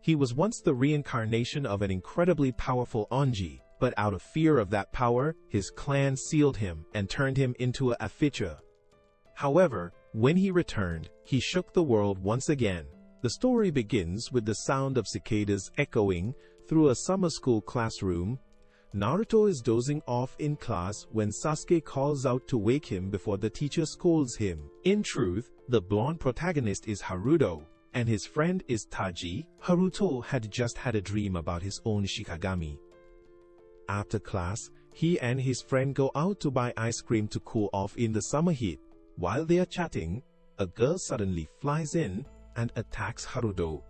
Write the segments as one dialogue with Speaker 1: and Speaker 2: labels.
Speaker 1: He was once the reincarnation of an incredibly powerful Onji, but out of fear of that power, his clan sealed him and turned him into a Aficha. However, when he returned, he shook the world once again. The story begins with the sound of cicadas echoing through a summer school classroom. Naruto is dozing off in class when Sasuke calls out to wake him before the teacher scolds him. In truth, the blonde protagonist is Haruto, and his friend is Taji. Haruto had just had a dream about his own Shikigami. After class, he and his friend go out to buy ice cream to cool off in the summer heat. While they are chatting, a girl suddenly flies in and attacks Haruto.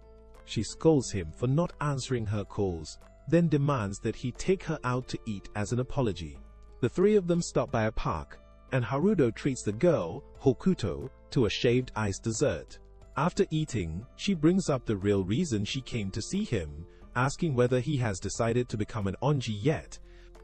Speaker 1: She scolds him for not answering her calls, then demands that he take her out to eat as an apology. The three of them stop by a park, and Haruto treats the girl, Hokuto, to a shaved ice dessert. After eating, she brings up the real reason she came to see him, asking whether he has decided to become an Onji yet.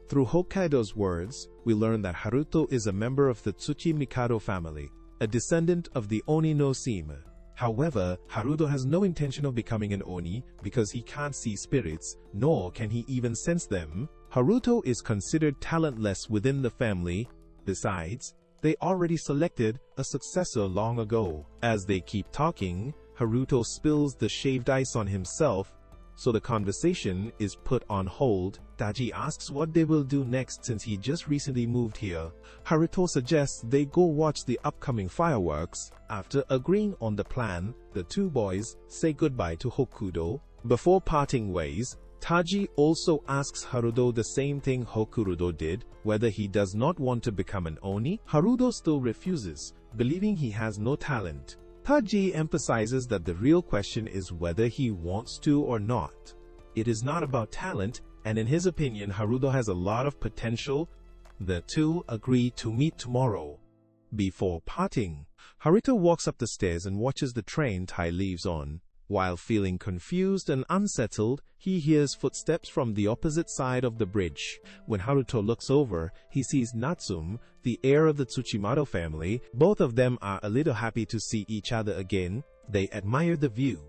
Speaker 1: Through Hokkaido's words, we learn that Haruto is a member of the Tsuchi Mikado family, a descendant of the Oni no Sima. However, Haruto has no intention of becoming an Oni because he can't see spirits, nor can he even sense them. Haruto is considered talentless within the family. Besides, they already selected a successor long ago. As they keep talking, Haruto spills the shaved ice on himself, so the conversation is put on hold. Taji asks what they will do next since he just recently moved here. Haruto suggests they go watch the upcoming fireworks. After agreeing on the plan, the two boys say goodbye to Hokuto. Before parting ways, Taji also asks Haruto the same thing Hokuto did, whether he does not want to become an Oni. Haruto still refuses, believing he has no talent. Taji emphasizes that the real question is whether he wants to or not. It is not about talent, and in his opinion, Haruto has a lot of potential. The two agree to meet tomorrow. Before parting, Haruto walks up the stairs and watches the train Tai leaves on. While feeling confused and unsettled, he hears footsteps from the opposite side of the bridge. When Haruto looks over, he sees Natsume, the heir of the Tsuchimaro family. Both of them are a little happy to see each other again. They admire the view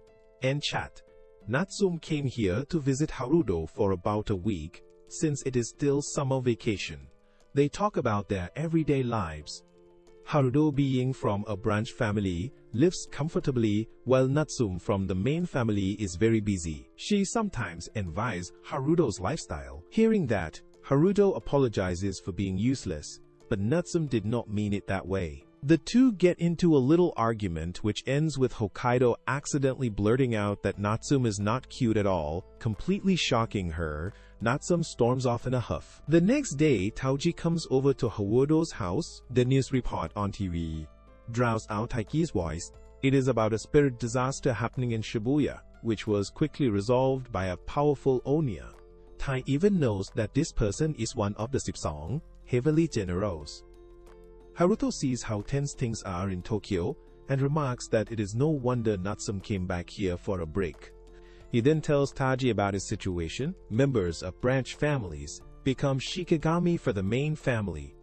Speaker 1: and chat. Natsume came here to visit Haruto for about a week, since it is still summer vacation. They talk about their everyday lives. Haruto, being from a branch family, lives comfortably, while Natsume from the main family is very busy. She sometimes envies Haruto's lifestyle. Hearing that, Haruto apologizes for being useless, but Natsume did not mean it that way. The two get into a little argument which ends with Hokkaido accidentally blurting out that Natsume is not cute at all, completely shocking her. Natsume storms off in a huff. The next day, Taiji comes over to Haruto's house. The news report on TV drowns out Taiki's voice. It is about a spirit disaster happening in Shibuya, which was quickly resolved by a powerful Onia. Tai even knows that this person is one of the 12 heavenly generals. Haruto sees how tense things are in Tokyo and remarks that it is no wonder Natsume came back here for a break. He then tells Taji about his situation. Members of branch families become Shikigami for the main family.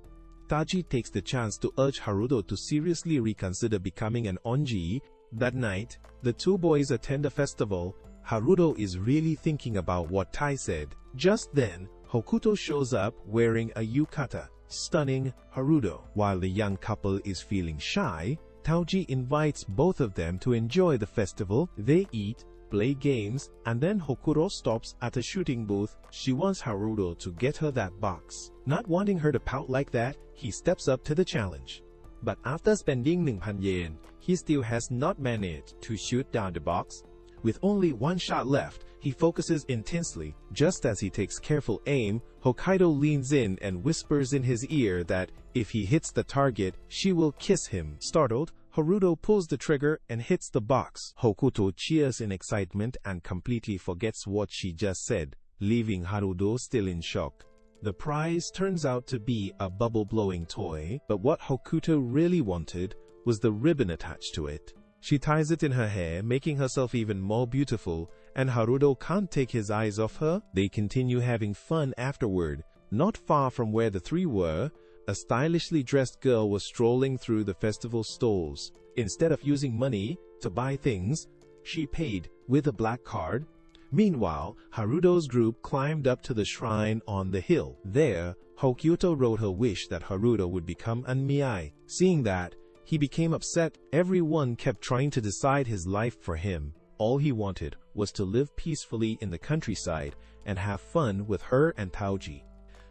Speaker 1: Taji takes the chance to urge Haruto to seriously reconsider becoming an Onji. That night, the two boys attend a festival. Haruto is really thinking about what Tai said. Just then, Hokuto shows up wearing a yukata, stunning Haruto. While the young couple is feeling shy, Taiji invites both of them to enjoy the festival. They eat, play games, and then Hokuto stops at a shooting booth. She wants Haruto to get her that box. Not wanting her to pout like that, he steps up to the challenge. But after spending 1,000 yen, he still has not managed to shoot down the box. With only one shot left, he focuses intensely. Just as he takes careful aim, Hokkaido leans in and whispers in his ear that if he hits the target, she will kiss him. Startled, Haruto pulls the trigger and hits the box. Hokuto cheers in excitement and completely forgets what she just said, leaving Haruto still in shock. The prize turns out to be a bubble-blowing toy, but what Hokuto really wanted was the ribbon attached to it. She ties it in her hair, making herself even more beautiful, and Haruto can't take his eyes off her. They continue having fun afterward. Not far from where the three were, a stylishly dressed girl was strolling through the festival stalls. Instead of using money to buy things, she paid with a black card. Meanwhile, Haruto's group climbed up to the shrine on the hill. There, Hokyuto wrote her wish that Haruto would become an Mei. Seeing that, he became upset. Everyone kept trying to decide his life for him. All he wanted was to live peacefully in the countryside and have fun with her and Taoji.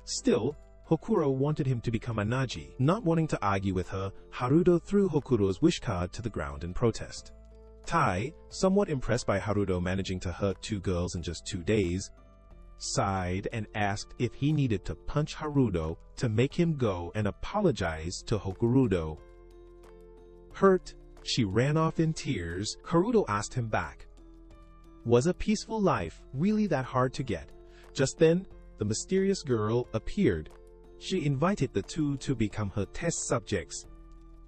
Speaker 1: Still, Hokuro wanted him to become a Naji. Not wanting to argue with her, Haruto threw Hokuro's wish card to the ground in protest. Tai, somewhat impressed by Haruto managing to hurt 2 girls in just 2 days, sighed and asked if he needed to punch Haruto to make him go and apologize to Hokurudo. Hurt, she ran off in tears. Haruto asked him back, "Was a peaceful life really that hard to get?" Just then, the mysterious girl appeared. She invited the 2 to become her test subjects.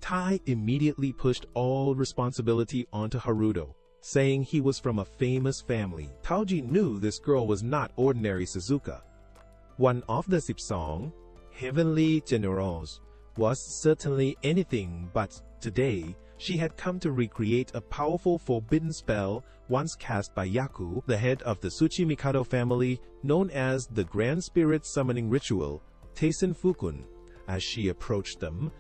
Speaker 1: Tai immediately pushed all responsibility onto Haruto, saying he was from a famous family. Taoji knew this girl was not ordinary Suzuka. One of the 12 heavenly generals was certainly anything but. Today, she had come to recreate a powerful forbidden spell once cast by Yaku, the head of the Tsuchimikado family, known as the Grand Spirit Summoning Ritual, Teisen Fukun. As she approached them,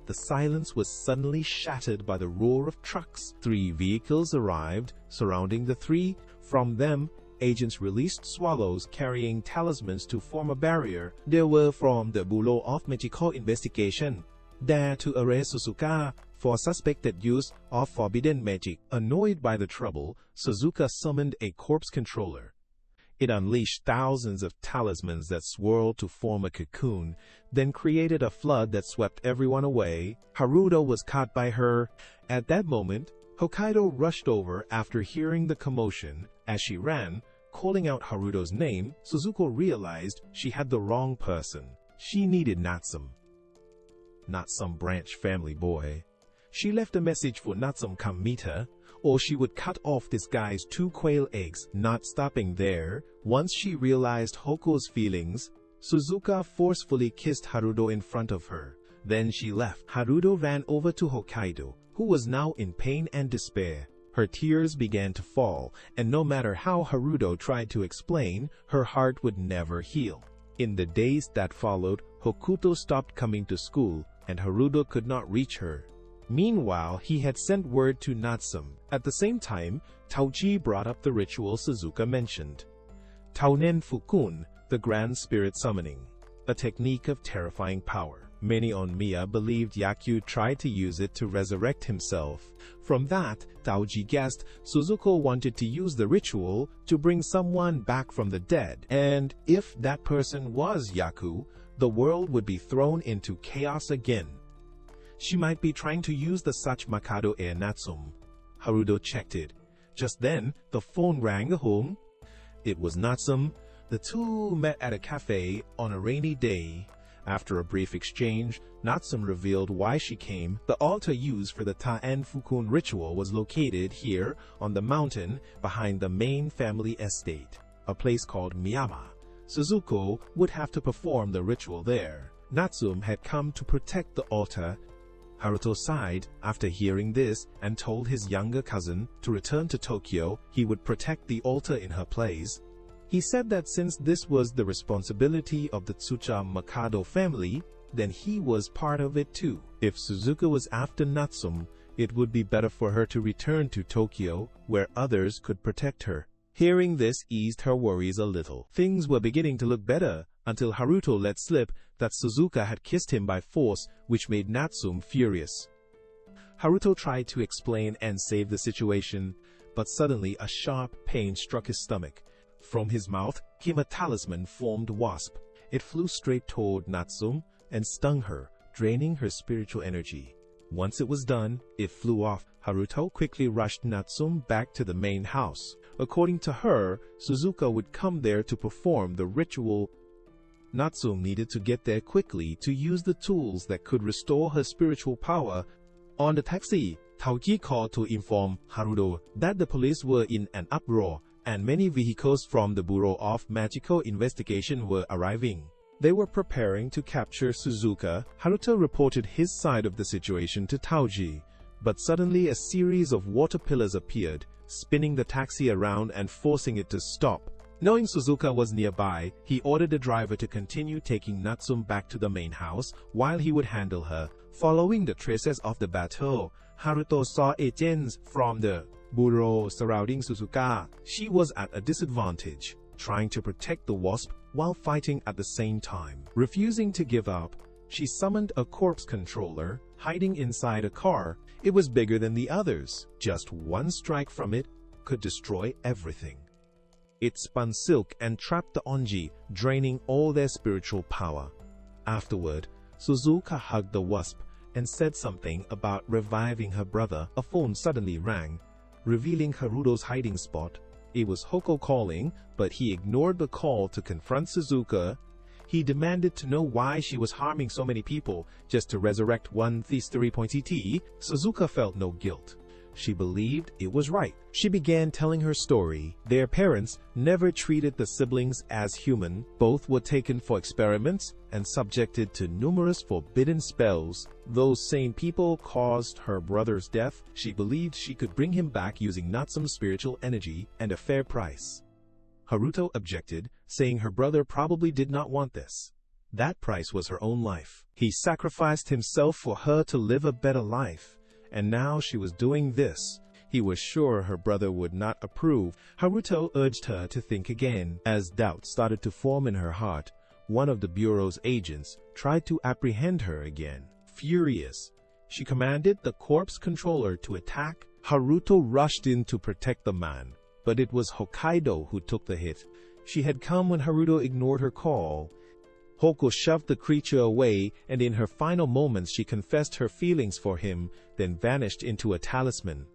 Speaker 1: the silence was suddenly shattered by the roar of trucks. 3 vehicles arrived, surrounding the 3. From them, agents released swallows carrying talismans to form a barrier. They were from the Bureau of Magical Investigation, there to arrest Suzuka for suspected use of forbidden magic. Annoyed by the trouble, Suzuka summoned a corpse controller. It unleashed thousands of talismans that swirled to form a cocoon, then created a flood that swept everyone away. Haruto was caught by her. At that moment, Hokkaido rushed over after hearing the commotion. As she ran, calling out Haruto's name, Suzuko realized she had the wrong person. She needed Natsum, not some branch family boy. She left a message for Natsum come meet her, or she would cut off this guy's 2 quail eggs. Not stopping there, once she realized Hoko's feelings, Suzuka forcefully kissed Haruto in front of her. Then she left. Haruto ran over to Hokkaido, who was now in pain and despair. Her tears began to fall, and no matter how Haruto tried to explain, her heart would never heal. In the days that followed, Hokuto stopped coming to school, and Haruto could not reach her. Meanwhile, he had sent word to Natsum. At the same time, Taoji brought up the ritual Suzuka mentioned. Taunen Fukun, the Grand Spirit Summoning, a technique of terrifying power. Many on Miya believed Yaku tried to use it to resurrect himself. From that, Taoji guessed Suzuko wanted to use the ritual to bring someone back from the dead, and if that person was Yaku, the world would be thrown into chaos again. She might be trying to use the Sach Makado Air Natsum. Haruto checked it. Just then, the phone rang home. It was Natsum. The 2 met at a cafe on a rainy day. After a brief exchange, Natsum revealed why she came. The altar used for the Taen Fukun ritual was located here on the mountain behind the main family estate, a place called Miyama. Suzuko would have to perform the ritual there. Natsum had come to protect the altar. Haruto sighed after hearing this and told his younger cousin to return to Tokyo. He would protect the altar in her place. He said that since this was the responsibility of the Tsucha Mikado family, then he was part of it too. If Suzuka was after Natsum, it would be better for her to return to Tokyo, where others could protect her. Hearing this eased her worries a little. Things were beginning to look better, until Haruto let slip that Suzuka had kissed him by force, which made Natsum furious. Haruto tried to explain and save the situation, but suddenly a sharp pain struck his stomach. From his mouth came a talisman-formed wasp. It flew straight toward Natsum and stung her, draining her spiritual energy. Once it was done, it flew off. Haruto quickly rushed Natsum back to the main house. According to her, Suzuka would come there to perform the ritual. Natsum needed to get there quickly to use the tools that could restore her spiritual power. On the taxi, Taoji called to inform Haruto that the police were in an uproar, and many vehicles from the Bureau of Magical Investigation were arriving. They were preparing to capture Suzuka. Haruto reported his side of the situation to Taoji, but suddenly a series of water pillars appeared, spinning the taxi around and forcing it to stop. Knowing Suzuka was nearby, he ordered the driver to continue taking Natsum back to the main house while he would handle her. Following the traces of the battle, Haruto saw agents from the bureau surrounding Suzuka. She was at a disadvantage, trying to protect the wasp while fighting at the same time. Refusing to give up, she summoned a corpse controller, hiding inside a car. It was bigger than the others. Just one strike from it could destroy everything. It spun silk and trapped the Onji, draining all their spiritual power. Afterward, Suzuka hugged the wasp and said something about reviving her brother. A phone suddenly rang, revealing Haruto's hiding spot. It was Hoko calling, but he ignored the call to confront Suzuka. He demanded to know why she was harming so many people just to resurrect one Theory.tt. Suzuka felt no guilt. She believed it was right. She began telling her story. Their parents never treated the siblings as human. Both were taken for experiments and subjected to numerous forbidden spells. Those same people caused her brother's death. She believed she could bring him back using Natsum's spiritual energy and a fair price. Haruto objected, saying her brother probably did not want this. That price was her own life. He sacrificed himself for her to live a better life. And now she was doing this. He was sure her brother would not approve. Haruto urged her to think again. As doubt started to form in her heart, one of the bureau's agents tried to apprehend her again. Furious, she commanded the corpse controller to attack. Haruto rushed in to protect the man, but it was Hokkaido who took the hit. She had come when Haruto ignored her call. Hoko shoved the creature away, and in her final moments she confessed her feelings for him, then vanished into a talisman.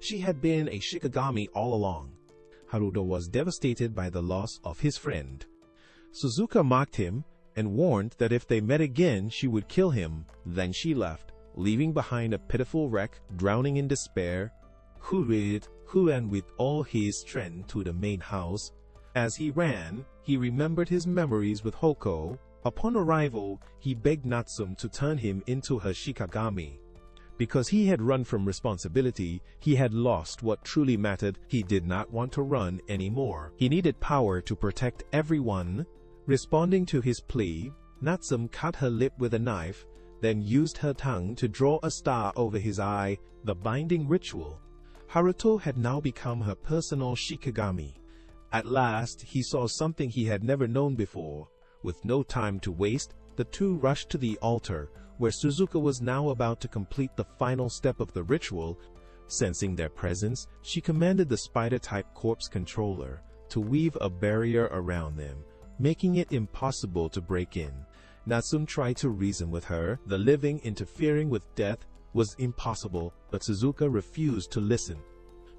Speaker 1: She had been a Shikigami all along. Haruto was devastated by the loss of his friend. Suzuka mocked him and warned that if they met again she would kill him. Then she left, leaving behind a pitiful wreck, drowning in despair. Who ran with all his strength to the main house. As he ran, he remembered his memories with Hoko. Upon arrival, he begged Natsum to turn him into her Shikigami. Because he had run from responsibility, he had lost what truly mattered. He did not want to run anymore. He needed power to protect everyone. Responding to his plea, Natsum cut her lip with a knife, then used her tongue to draw a star over his eye, the binding ritual. Haruto had now become her personal Shikigami. At last, he saw something he had never known before. With no time to waste, the two rushed to the altar, where Suzuka was now about to complete the final step of the ritual. Sensing their presence, she commanded the spider-type corpse controller to weave a barrier around them, making it impossible to break in. Natsum tried to reason with her. The living interfering with death was impossible, but Suzuka refused to listen.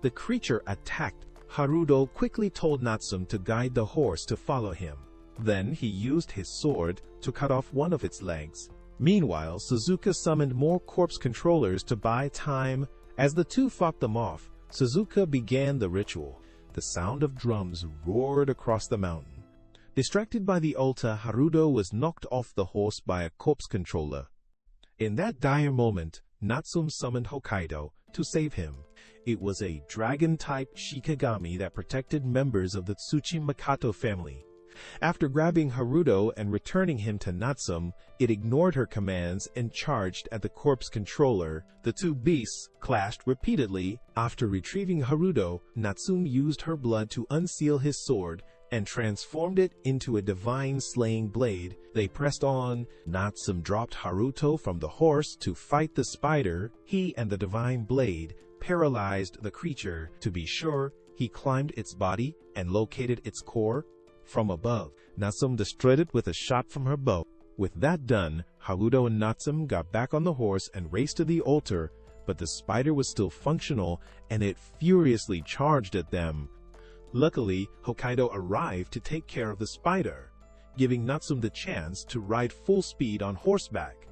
Speaker 1: The creature attacked. Haruto quickly told Natsum to guide the horse to follow him. Then he used his sword to cut off one of its legs. Meanwhile, Suzuka summoned more corpse controllers to buy time. As the two fought them off, Suzuka began the ritual. The sound of drums roared across the mountain. Distracted by the altar, Haruto was knocked off the horse by a corpse controller. In that dire moment, Natsum summoned Hokkaido to save him. It was a dragon-type Shikigami that protected members of the Tsuchi Makato family. After grabbing Haruto and returning him to Natsum, it ignored her commands and charged at the corpse controller. The two beasts clashed repeatedly. After retrieving Haruto, Natsum used her blood to unseal his sword and transformed it into a divine slaying blade. They pressed on. Natsum dropped Haruto from the horse to fight the spider. He and the divine blade paralyzed the creature. To be sure, he climbed its body and located its core. From above, Natsum destroyed it with a shot from her bow. With that done, Haruto and Natsum got back on the horse and raced to the altar, but the spider was still functional and it furiously charged at them. Luckily, Hokkaido arrived to take care of the spider, giving Natsum the chance to ride full speed on horseback.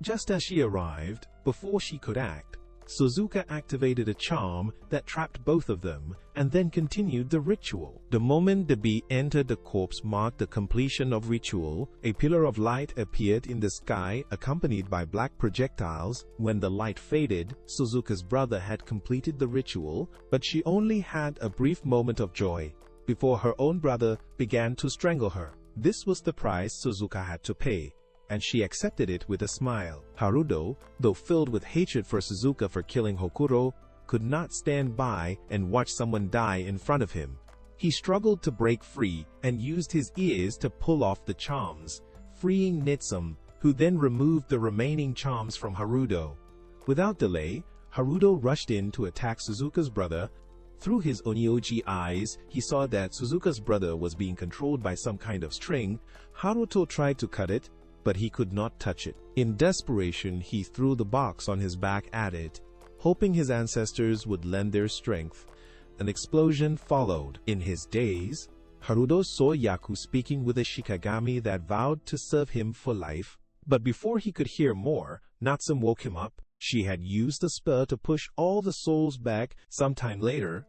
Speaker 1: Just as she arrived, before she could act, Suzuka activated a charm that trapped both of them and then continued the ritual. The moment the bee entered the corpse marked the completion of ritual. A pillar of light appeared in the sky accompanied by black projectiles. When the light faded, Suzuka's brother had completed the ritual, but she only had a brief moment of joy before her own brother began to strangle her. This was the price Suzuka had to pay, and she accepted it with a smile. Haruto, though filled with hatred for Suzuka for killing Hokuro, could not stand by and watch someone die in front of him. He struggled to break free and used his ears to pull off the charms, freeing Nitsum, who then removed the remaining charms from Haruto. Without delay, Haruto rushed in to attack Suzuka's brother. Through his onyoji eyes, he saw that Suzuka's brother was being controlled by some kind of string. Haruto tried to cut it, but he could not touch it. In desperation, he threw the box on his back at it, hoping his ancestors would lend their strength. An explosion followed. In his daze, Haruto saw Yaku speaking with a Shikigami that vowed to serve him for life. But before he could hear more, Natsum woke him up. She had used the spell to push all the souls back. Sometime later,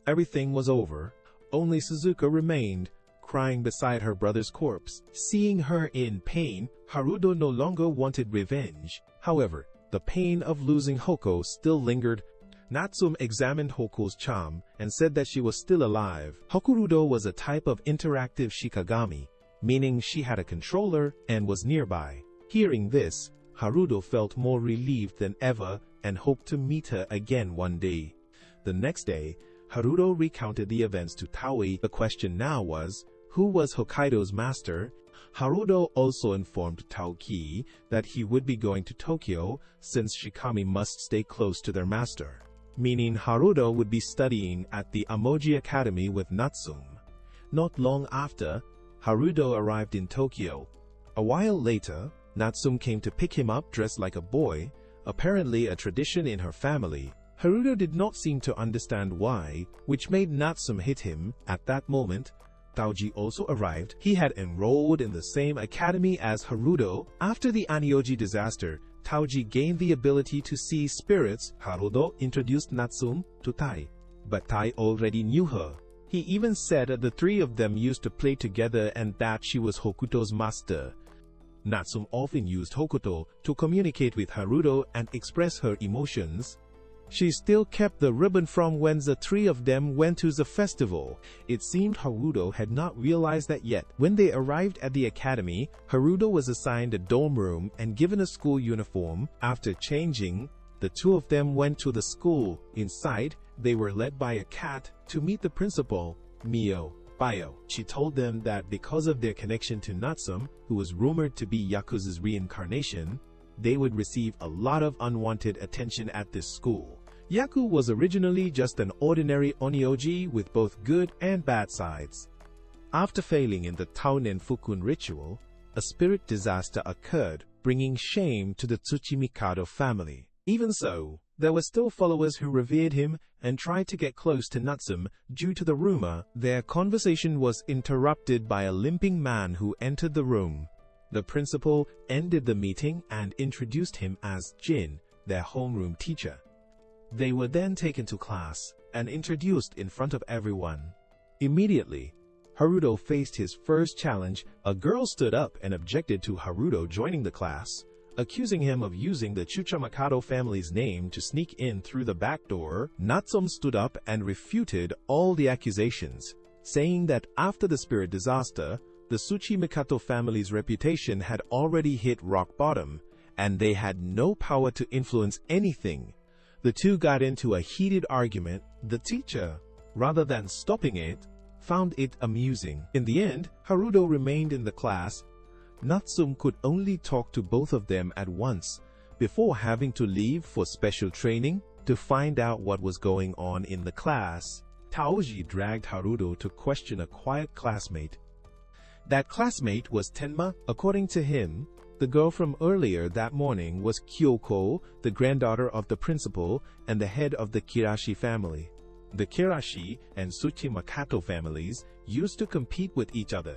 Speaker 1: everything was over. Only Suzuka remained, crying beside her brother's corpse. Seeing her in pain, Haruto no longer wanted revenge. However, the pain of losing Hoko still lingered. Natsum examined Hoko's charm and said that she was still alive. Hokurudo was a type of interactive Shikigami, meaning she had a controller and was nearby. Hearing this, Haruto felt more relieved than ever and hoped to meet her again one day. The next day, Haruto recounted the events to Taoi. The question now was, who was Hokkaido's master? Haruto also informed Taoki that he would be going to Tokyo since Shikami must stay close to their master, meaning Haruto would be studying at the Amoji Academy with Natsum. Not long after, Haruto arrived in Tokyo. A while later, Natsum came to pick him up dressed like a boy, apparently a tradition in her family. Haruto did not seem to understand why, which made Natsum hit him. At that moment, Taoji also arrived. He had enrolled in the same academy as Haruto. After the Anioji disaster, Taoji gained the ability to see spirits. Haruto introduced Natsum to Tai, but Tai already knew her. He even said that the three of them used to play together and that she was Hokuto's master. Natsum often used Hokuto to communicate with Haruto and express her emotions. She still kept the ribbon from when the three of them went to the festival. It seemed Haruto had not realized that yet. When they arrived at the academy, Haruto was assigned a dorm room and given a school uniform. After changing, the two of them went to the school. Inside, they were led by a cat to meet the principal, Mio Bio. She told them that because of their connection to Natsum, who was rumored to be Yakuza's reincarnation, they would receive a lot of unwanted attention at this school. Yaku was originally just an ordinary onyoji with both good and bad sides. After failing in the Taonen Fukun ritual, a spirit disaster occurred, bringing shame to the Tsuchimikado family. Even so, there were still followers who revered him and tried to get close to Natsum. Due to the rumor, their conversation was interrupted by a limping man who entered the room. The principal ended the meeting and introduced him as Jin, their homeroom teacher. They were then taken to class and introduced in front of everyone. Immediately, Haruto faced his first challenge. A girl stood up and objected to Haruto joining the class, accusing him of using the Tsuchimikado family's name to sneak in through the back door. Natsum stood up and refuted all the accusations, saying that after the spirit disaster, the Tsuchimikado family's reputation had already hit rock bottom, and they had no power to influence anything. The two got into a heated argument. The teacher, rather than stopping it, found it amusing. In the end, Haruto remained in the class. Natsum could only talk to both of them at once, before having to leave for special training to find out what was going on in the class. Taoji dragged Haruto to question a quiet classmate. That classmate was Tenma. According to him, the girl from earlier that morning was Kyoko, the granddaughter of the principal and the head of the Kirashi family. The Kirashi and Tsuchimikado families used to compete with each other,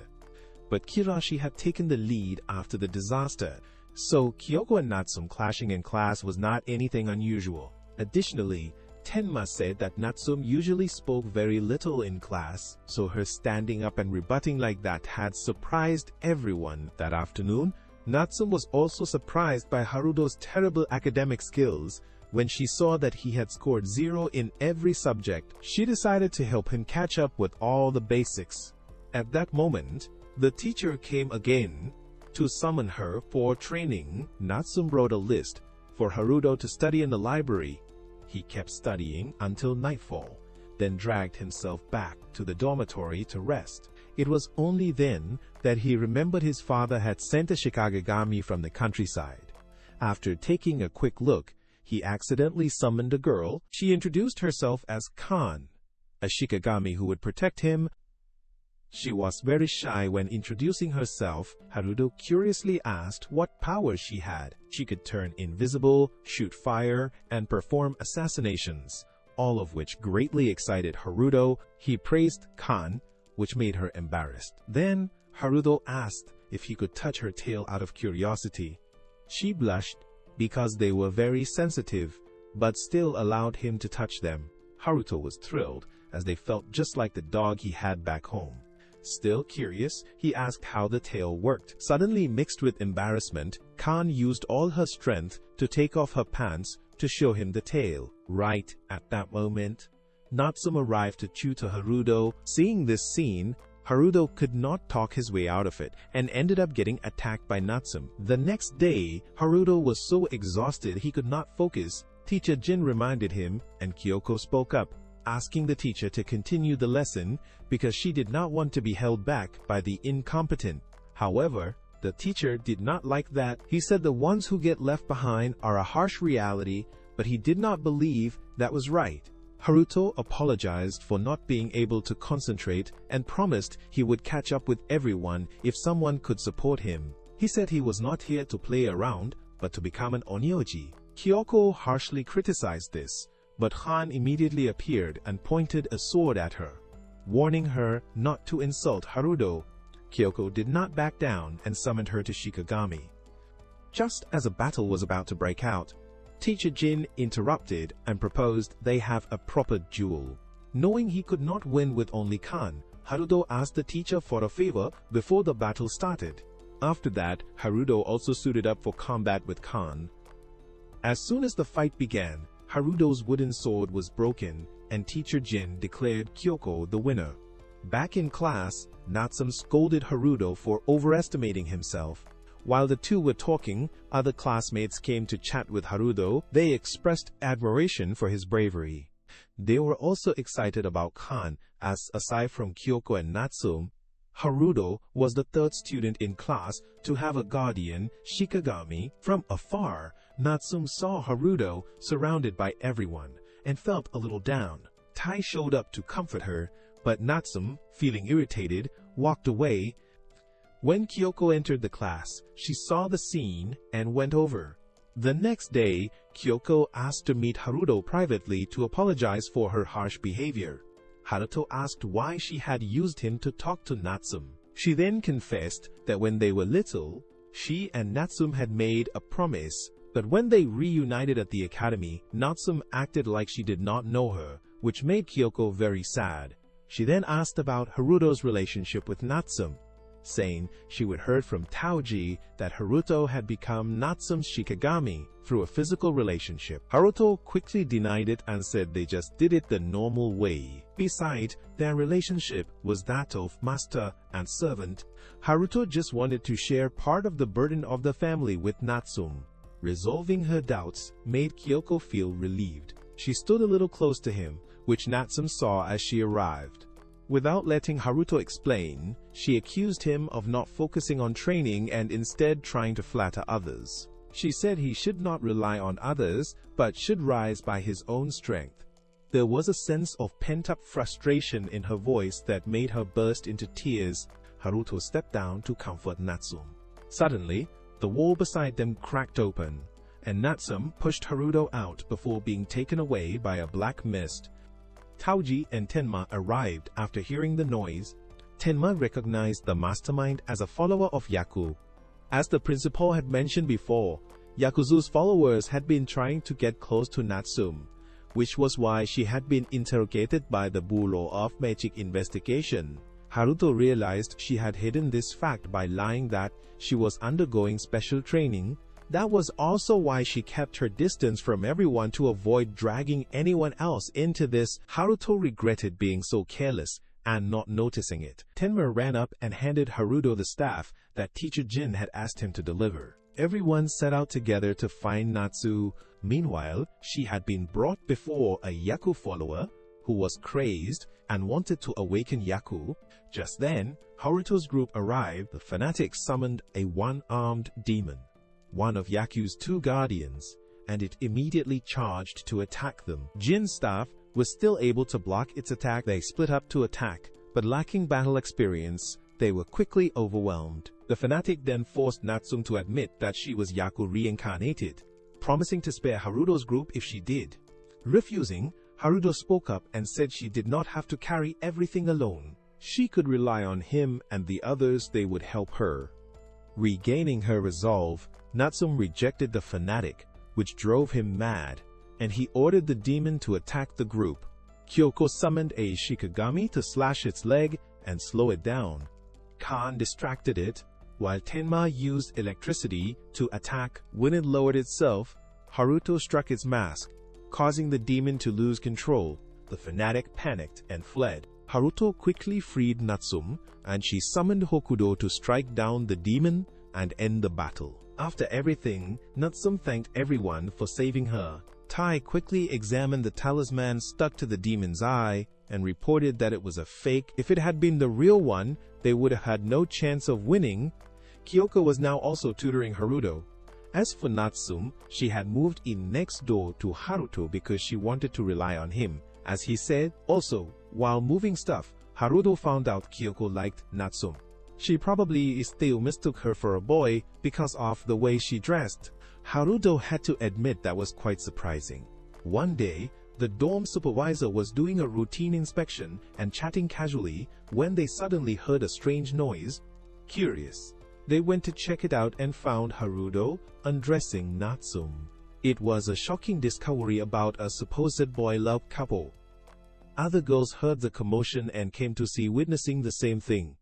Speaker 1: but Kirashi had taken the lead after the disaster, so Kyoko and Natsum clashing in class was not anything unusual. Additionally, Tenma said that Natsum usually spoke very little in class, so her standing up and rebutting like that had surprised everyone. That afternoon, Natsum was also surprised by Haruto's terrible academic skills. When she saw that he had scored 0 in every subject, she decided to help him catch up with all the basics. At that moment, the teacher came again to summon her for training. Natsum wrote a list for Haruto to study in the library. He kept studying until nightfall, then dragged himself back to the dormitory to rest. It was only then that he remembered his father had sent a Shikagami from the countryside. After taking a quick look, he accidentally summoned a girl. She introduced herself as Kan, a Shikagami who would protect him. She was very shy when introducing herself. Haruto curiously asked what power she had. She could turn invisible, shoot fire, and perform assassinations, all of which greatly excited Haruto. He praised Kan, which made her embarrassed. Then, Haruto asked if he could touch her tail out of curiosity. She blushed because they were very sensitive, but still allowed him to touch them. Haruto was thrilled, as they felt just like the dog he had back home. Still curious, he asked how the tail worked. Suddenly mixed with embarrassment, Kan used all her strength to take off her pants to show him the tail. Right at that moment, Natsum arrived to tutor Haruto. Seeing this scene, Haruto could not talk his way out of it and ended up getting attacked by Natsum. The next day, Haruto was so exhausted he could not focus. Teacher Jin reminded him, and Kyoko spoke up, asking the teacher to continue the lesson because she did not want to be held back by the incompetent. However, the teacher did not like that. He said the ones who get left behind are a harsh reality, but he did not believe that was right. Haruto apologized for not being able to concentrate and promised he would catch up with everyone if someone could support him. He said he was not here to play around, but to become an onyoji. Kyoko harshly criticized this, but Han immediately appeared and pointed a sword at her, warning her not to insult Haruto. Kyoko did not back down and summoned her to Shikagami. Just as a battle was about to break out, Teacher Jin interrupted and proposed they have a proper duel. Knowing he could not win with only Kan, Haruto asked the teacher for a favor before the battle started. After that, Haruto also suited up for combat with Kan. As soon as the fight began, Haruto's wooden sword was broken, and Teacher Jin declared Kyoko the winner. Back in class, Natsum scolded Haruto for overestimating himself. While the two were talking, other classmates came to chat with Haruto. They expressed admiration for his bravery. They were also excited about Kan, as aside from Kyoko and Natsum, Haruto was the third student in class to have a guardian, Shikagami. From afar, Natsum saw Haruto surrounded by everyone and felt a little down. Tai showed up to comfort her, but Natsum, feeling irritated, walked away. When Kyoko entered the class, she saw the scene and went over. The next day, Kyoko asked to meet Haruto privately to apologize for her harsh behavior. Haruto asked why she had used him to talk to Natsum. She then confessed that when they were little, she and Natsum had made a promise, but when they reunited at the academy, Natsum acted like she did not know her, which made Kyoko very sad. She then asked about Haruto's relationship with Natsum, saying she would heard from Taoji that Haruto had become Natsum's Shikagami through a physical relationship. Haruto quickly denied it and said they just did it the normal way. Besides, their relationship was that of master and servant. Haruto just wanted to share part of the burden of the family with Natsum. Resolving her doubts made Kyoko feel relieved. She stood a little close to him, which Natsum saw as she arrived. Without letting Haruto explain, she accused him of not focusing on training and instead trying to flatter others. She said he should not rely on others, but should rise by his own strength. There was a sense of pent-up frustration in her voice that made her burst into tears. Haruto stepped down to comfort Natsum. Suddenly, the wall beside them cracked open, and Natsum pushed Haruto out before being taken away by a black mist. Taoji and Tenma arrived after hearing the noise. Tenma recognized the mastermind as a follower of Yaku. As the principal had mentioned before, Yakuzu's followers had been trying to get close to Natsume, which was why she had been interrogated by the Bureau of Magic Investigation. Haruto realized she had hidden this fact by lying that she was undergoing special training. That was also why she kept her distance from everyone to avoid dragging anyone else into this. Haruto regretted being so careless and not noticing it. Tenma ran up and handed Haruto the staff that Teacher Jin had asked him to deliver. Everyone set out together to find Natsu. Meanwhile, she had been brought before a Yaku follower who was crazed and wanted to awaken Yaku. Just then, Haruto's group arrived. The fanatics summoned a one-armed demon, one of Yaku's two guardians, and it immediately charged to attack them. Jin's staff was still able to block its attack. They split up to attack, but lacking battle experience, they were quickly overwhelmed. The fanatic then forced Natsume to admit that she was Yaku reincarnated, promising to spare Haruto's group if she did. Refusing, Haruto spoke up and said she did not have to carry everything alone. She could rely on him and the others. They would help her. Regaining her resolve, Natsume rejected the fanatic, which drove him mad, and he ordered the demon to attack the group. Kyoko summoned a Shikigami to slash its leg and slow it down. Khan distracted it, while Tenma used electricity to attack. When it lowered itself, Haruto struck its mask, causing the demon to lose control. The fanatic panicked and fled. Haruto quickly freed Natsume, and she summoned Hokudo to strike down the demon and end the battle. After everything, Natsume thanked everyone for saving her. Tai quickly examined the talisman stuck to the demon's eye and reported that it was a fake. If it had been the real one, they would have had no chance of winning. Kyoko was now also tutoring Haruto. As for Natsume, she had moved in next door to Haruto because she wanted to rely on him, as he said. Also, while moving stuff, Haruto found out Kyoko liked Natsume. She probably still mistook her for a boy because of the way she dressed. Haruto had to admit that was quite surprising. One day, the dorm supervisor was doing a routine inspection and chatting casually when they suddenly heard a strange noise. Curious, they went to check it out and found Haruto undressing Natsume. It was a shocking discovery about a supposed boy-love couple. Other girls heard the commotion and came to see witnessing the same thing.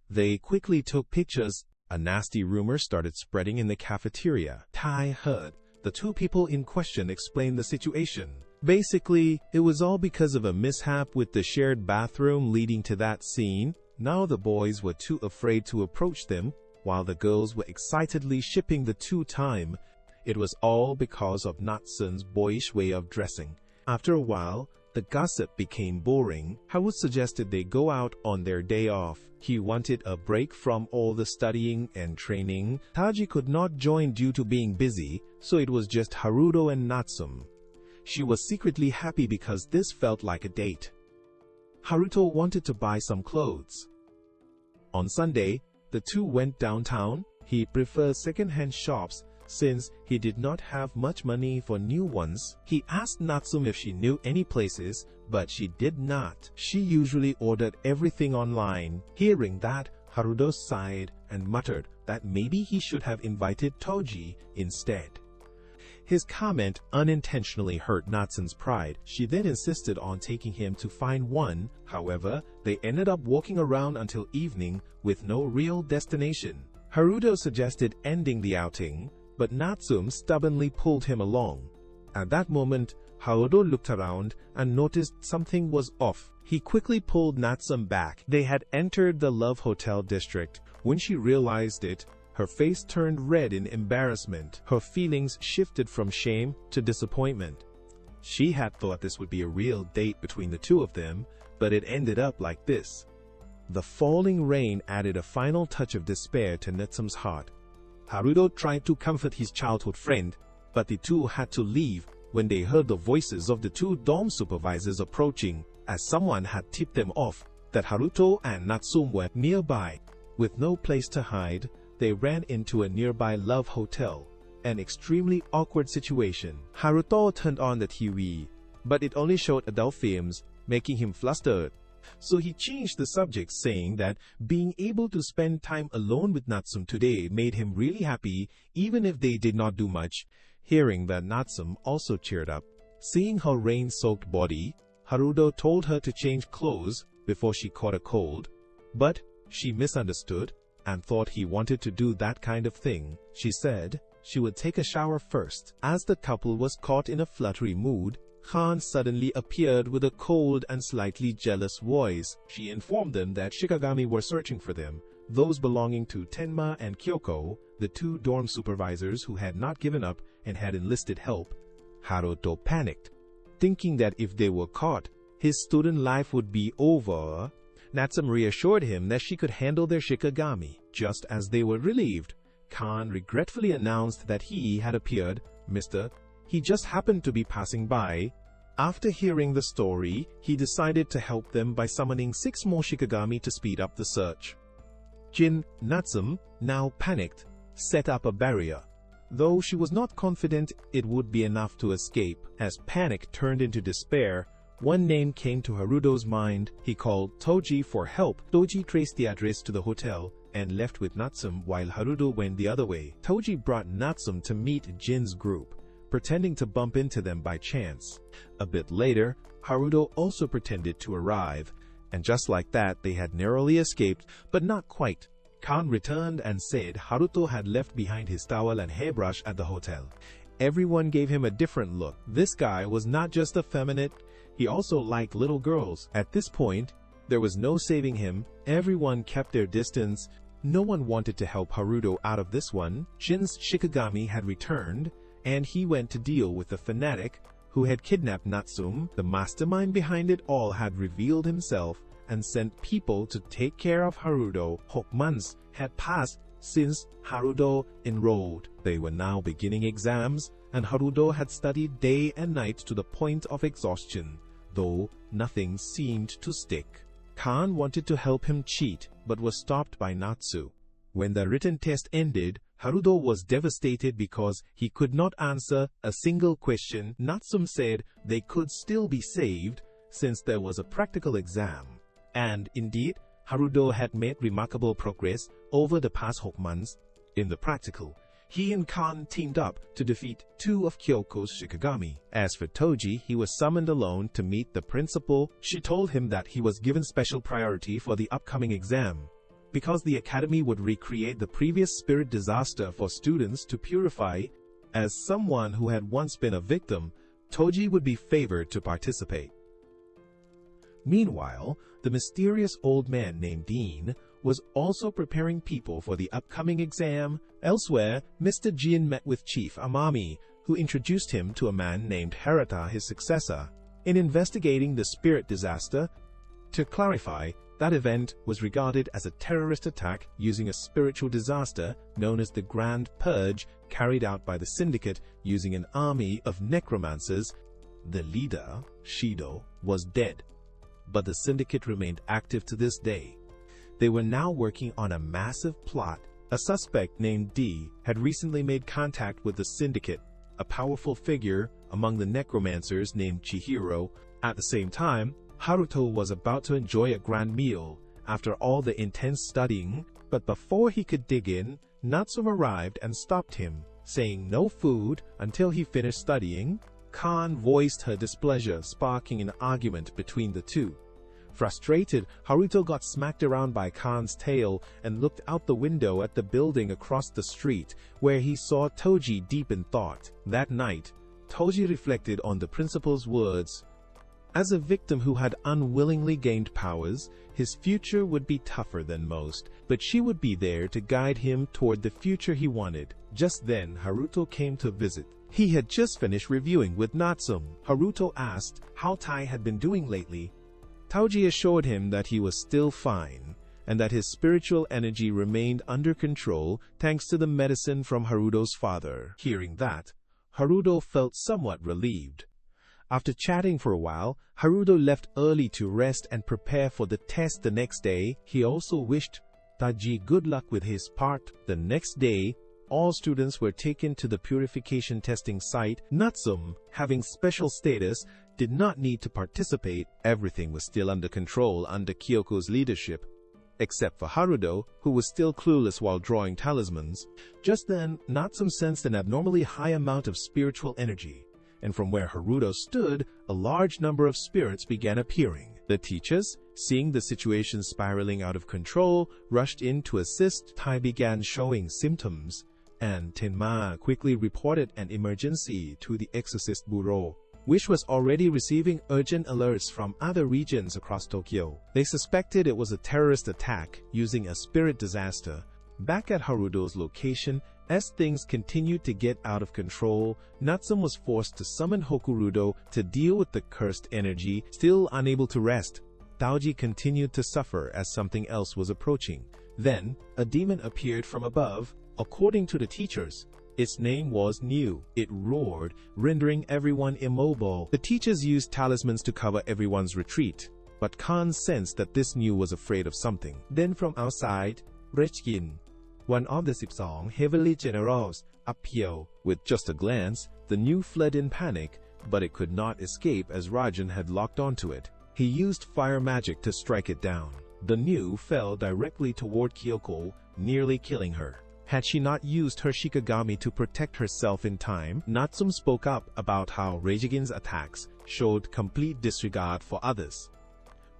Speaker 1: They quickly took pictures. A nasty rumor started spreading in the cafeteria. Tai heard the two people in question explain the situation. Basically, it was all because of a mishap with the shared bathroom leading to that scene. Now the boys were too afraid to approach them, while the girls were excitedly shipping the two time. It was all because of Natsume's boyish way of dressing. After a while, the gossip became boring. Haru suggested they go out on their day off. He wanted a break from all the studying and training. Taji could not join due to being busy, so it was just Haruto and Natsume. She was secretly happy because this felt like a date. Haruto wanted to buy some clothes. On Sunday, the two went downtown. He preferred second-hand shops since he did not have much money for new ones. He asked Natsume if she knew any places, but she did not. She usually ordered everything online. Hearing that, Haruto sighed and muttered that maybe he should have invited Toji instead. His comment unintentionally hurt Natsume's pride. She then insisted on taking him to find one. However, they ended up walking around until evening with no real destination. Haruto suggested ending the outing, but Natsume stubbornly pulled him along. At that moment, Haruto looked around and noticed something was off. He quickly pulled Natsume back. They had entered the Love Hotel district. When she realized it, her face turned red in embarrassment. Her feelings shifted from shame to disappointment. She had thought this would be a real date between the two of them, but it ended up like this. The falling rain added a final touch of despair to Natsume's heart. Haruto tried to comfort his childhood friend, but the two had to leave when they heard the voices of the two dorm supervisors approaching, as someone had tipped them off that Haruto and Natsume were nearby. With no place to hide, they ran into a nearby Love Hotel, an extremely awkward situation. Haruto turned on the TV, but it only showed adult films, making him flustered. So he changed the subject, saying that being able to spend time alone with Natsum today made him really happy, even if they did not do much. Hearing that, Natsum also cheered up. Seeing her rain-soaked body, Haruto told her to change clothes before she caught a cold. But she misunderstood and thought he wanted to do that kind of thing. She said she would take a shower first. As the couple was caught in a fluttery mood, Khan suddenly appeared with a cold and slightly jealous voice. She informed them that Shikigami were searching for them, those belonging to Tenma and Kyoko, the two dorm supervisors who had not given up and had enlisted help. Haruto panicked, thinking that if they were caught, his student life would be over. Natsum reassured him that she could handle their Shikigami. Just as they were relieved, Khan regretfully announced that he had appeared, Mr. He just happened to be passing by. After hearing the story, he decided to help them by summoning 6 more Shikigami to speed up the search. Jin, Natsum, now panicked, set up a barrier, though she was not confident it would be enough to escape. As panic turned into despair, one name came to Haruto's mind. He called Toji for help. Toji traced the address to the hotel and left with Natsum while Haruto went the other way. Toji brought Natsum to meet Jin's group, pretending to bump into them by chance. A bit later, Haruto also pretended to arrive, and just like that they had narrowly escaped, but not quite. Khan returned and said Haruto had left behind his towel and hairbrush at the hotel. Everyone gave him a different look. This guy was not just effeminate, he also liked little girls. At this point, there was no saving him. Everyone kept their distance. No one wanted to help Haruto out of this one. Jin's Shikigami had returned, and he went to deal with the fanatic who had kidnapped Natsum. The mastermind behind it all had revealed himself and sent people to take care of Haruto. 6 months had passed since Haruto enrolled. They were now beginning exams, and Haruto had studied day and night to the point of exhaustion, though nothing seemed to stick. Khan wanted to help him cheat, but was stopped by Natsu. When the written test ended, Haruto was devastated because he could not answer a single question. Natsum said they could still be saved since there was a practical exam. And indeed, Haruto had made remarkable progress over the past 6 months. In the practical, he and Khan teamed up to defeat 2 of Kyoko's Shikigami. As for Toji, he was summoned alone to meet the principal. She told him that he was given special priority for the upcoming exam, because the academy would recreate the previous spirit disaster for students to purify. As someone who had once been a victim, Toji would be favored to participate. Meanwhile, the mysterious old man named Dean was also preparing people for the upcoming exam. Elsewhere, Mr. Jin met with Chief Amami, who introduced him to a man named Harata, his successor, in investigating the spirit disaster. To clarify, that event was regarded as a terrorist attack using a spiritual disaster known as the Grand Purge, carried out by the syndicate using an army of necromancers. The leader, Shido, was dead, but the syndicate remained active to this day. They were now working on a massive plot. A suspect named D had recently made contact with the syndicate, a powerful figure among the necromancers named Chihiro. At the same time, Haruto was about to enjoy a grand meal after all the intense studying, but before he could dig in, Natsum arrived and stopped him, saying no food until he finished studying. Khan voiced her displeasure, sparking an argument between the two. Frustrated, Haruto got smacked around by Khan's tail and looked out the window at the building across the street, where he saw Toji deep in thought. That night, Toji reflected on the principal's words. As a victim who had unwillingly gained powers, his future would be tougher than most, but she would be there to guide him toward the future he wanted. Just then, Haruto came to visit. He had just finished reviewing with Natsum. Haruto asked how Tai had been doing lately. Toji assured him that he was still fine, and that his spiritual energy remained under control thanks to the medicine from Haruto's father. Hearing that, Haruto felt somewhat relieved. After chatting for a while, Haruto left early to rest and prepare for the test the next day. He also wished Taji good luck with his part. The next day, all students were taken to the purification testing site. Natsum, having special status, did not need to participate. Everything was still under control under Kyoko's leadership, except for Haruto, who was still clueless while drawing talismans. Just then, Natsume sensed an abnormally high amount of spiritual energy, and from where Haruto stood, a large number of spirits began appearing. The teachers, seeing the situation spiraling out of control, rushed in to assist. Tai began showing symptoms, and Tenma quickly reported an emergency to the Exorcist Bureau, which was already receiving urgent alerts from other regions across Tokyo. They suspected it was a terrorist attack using a spirit disaster. Back at Haruto's location, as things continued to get out of control, Natsume was forced to summon Hokurudo to deal with the cursed energy. Still unable to rest, Taoji continued to suffer as something else was approaching. Then, a demon appeared from above. According to the teachers, its name was New. It roared, rendering everyone immobile. The teachers used talismans to cover everyone's retreat, but Khan sensed that this New was afraid of something. Then from outside, Rejin, one of the 12 heavenly generals, appeared. With just a glance, the New fled in panic, but it could not escape as Rajan had locked onto it. He used fire magic to strike it down. The New fell directly toward Kyoko, nearly killing her. Had she not used her Shikigami to protect herself in time, Natsume spoke up about how Reijigin's attacks showed complete disregard for others.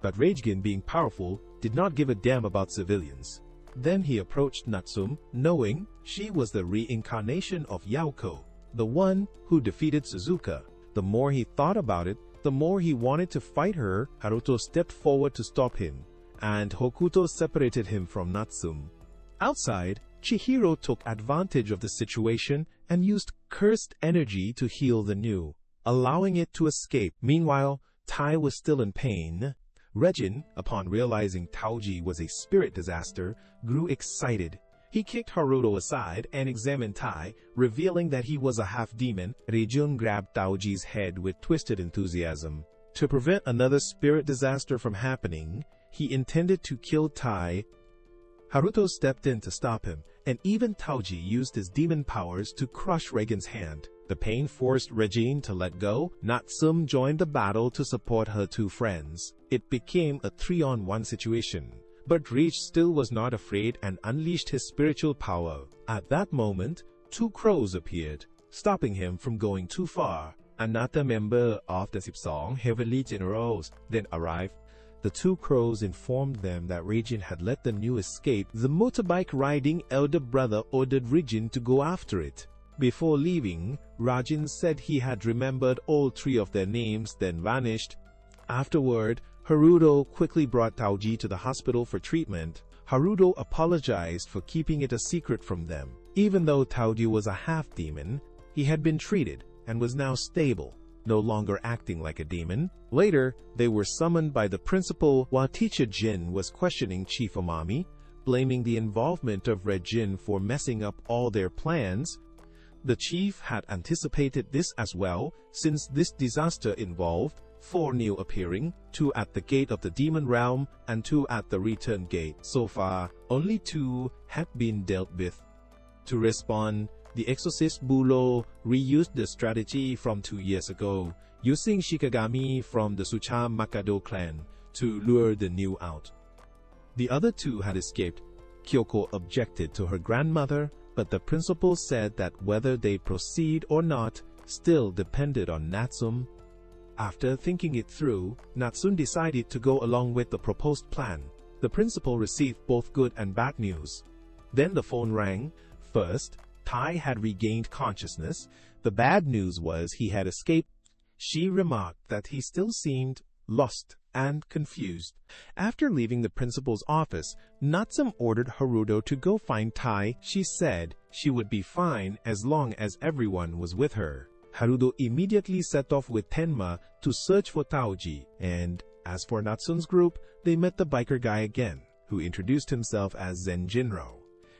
Speaker 1: But Reijigin, being powerful, did not give a damn about civilians. Then he approached Natsume, knowing she was the reincarnation of Yaoko, the one who defeated Suzuka. The more he thought about it, the more he wanted to fight her. Haruto stepped forward to stop him, and Hokuto separated him from Natsume. Outside, Chihiro took advantage of the situation and used cursed energy to heal the New, allowing it to escape. Meanwhile, Tai was still in pain. Rejin, upon realizing Taoji was a spirit disaster, grew excited. He kicked Haruto aside and examined Tai, revealing that he was a half-demon. Rejun grabbed Taoji's head with twisted enthusiasm. To prevent another spirit disaster from happening, he intended to kill Tai. Haruto stepped in to stop him, and even Taoji used his demon powers to crush Reigen's hand. The pain forced Regine to let go. Natsume joined the battle to support her two friends. It became a 3-on-1 situation, but Reich still was not afraid and unleashed his spiritual power. At that moment, 2 crows appeared, stopping him from going too far. Another member of the 12 heavenly generals then arrived. The 2 crows informed them that Regin had let the New escape. The motorbike-riding elder brother ordered Regin to go after it. Before leaving, Rajin said he had remembered all 3 of their names, then vanished. Afterward, Haruto quickly brought Taoji to the hospital for treatment. Haruto apologized for keeping it a secret from them. Even though Taoji was a half-demon, he had been treated and was now stable, no longer acting like a demon. Later, they were summoned by the principal while teacher Jin was questioning Chief Omami, blaming the involvement of Red Jin for messing up all their plans. The chief had anticipated this as well, since this disaster involved 4 New appearing, 2 at the gate of the demon realm and 2 at the return gate. So far, only 2 had been dealt with. To respond, the Exorcist Bureau reused the strategy from 2 years ago, using Shikigami from the Sucha Makado clan to lure the New out. The other 2 had escaped. Kyoko objected to her grandmother, but the principal said that whether they proceed or not still depended on Natsume. After thinking it through, Natsume decided to go along with the proposed plan. The principal received both good and bad news. Then the phone rang. First, Tai had regained consciousness. The bad news was he had escaped. She remarked that he still seemed lost and confused. After leaving the principal's office, Natsume ordered Haruto to go find Tai. She said she would be fine as long as everyone was with her. Haruto immediately set off with Tenma to search for Taoji, and as for Natsume's group, they met the biker guy again, who introduced himself as Zenjinro,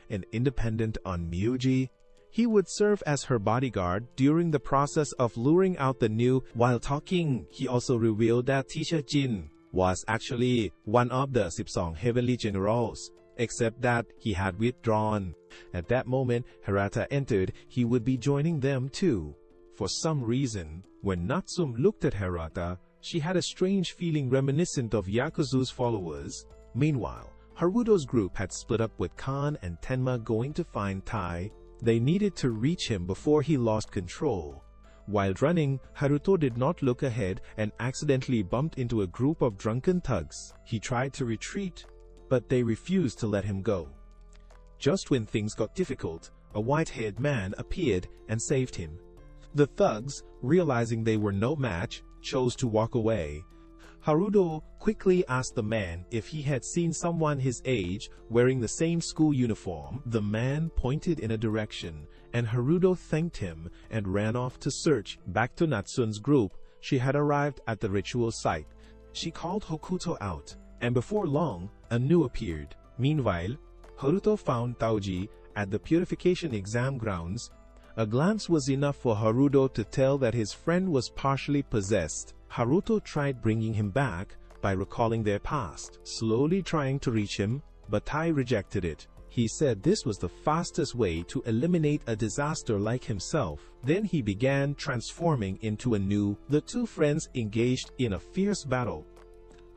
Speaker 1: an independent on Miyuji. He would serve as her bodyguard during the process of luring out the New. While talking, he also revealed that teacher Jin was actually one of the 12 heavenly generals, except that he had withdrawn. At that moment, Hirata entered. He would be joining them too. For some reason, When Natsum looked at Hirata, she had a strange feeling reminiscent of Yakuzu's followers. Meanwhile, Haruto's group had split up with Kan and Tenma going to find Tai. They needed to reach him before he lost control. While running, Haruto did not look ahead and accidentally bumped into a group of drunken thugs. He tried to retreat, but they refused to let him go. Just when things got difficult, a white-haired man appeared and saved him. The thugs, realizing they were no match, chose to walk away. Haruto quickly asked the man if he had seen someone his age wearing the same school uniform. The man pointed in a direction, and Haruto thanked him and ran off to search. Back to Natsun's group, she had arrived at the ritual site. She called Hokuto out, and before long, a new appeared. Meanwhile, Haruto found Taoji at the purification exam grounds. A glance was enough for Haruto to tell that his friend was partially possessed. Haruto tried bringing him back by recalling their past, slowly trying to reach him, but Tai rejected it. He said this was the fastest way to eliminate a disaster like himself. Then he began transforming into a new. The two friends engaged in a fierce battle,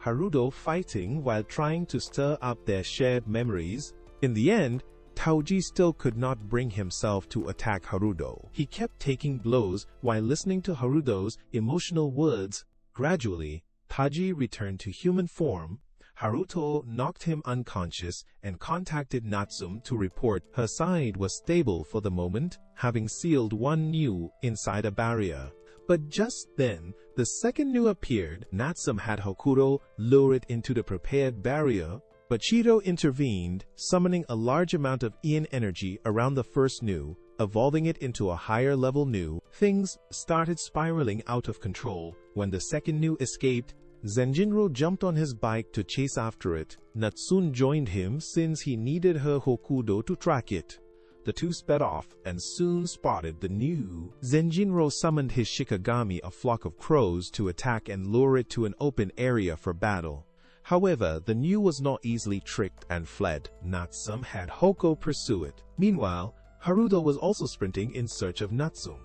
Speaker 1: Haruto fighting while trying to stir up their shared memories. In the end, Taoji still could not bring himself to attack Haruto. He kept taking blows while listening to Haruto's emotional words. Gradually, Taji returned to human form. Haruto knocked him unconscious and contacted Natsum to report her side was stable for the moment, having sealed one new inside a barrier. But just then, the second new appeared. Natsum had Hokuto lure it into the prepared barrier, but Chiro intervened, summoning a large amount of Ian energy around the first new, evolving it into a higher level new. Things started spiraling out of control. When the second new escaped, Zenjinro jumped on his bike to chase after it. Natsun joined him since he needed her Hokuto to track it. The two sped off and soon spotted the new. Zenjinro summoned his Shikigami, a flock of crows, to attack and lure it to an open area for battle. However, the new was not easily tricked and fled. Natsum had Hoko pursue it. Meanwhile, Haruto was also sprinting in search of Natsum.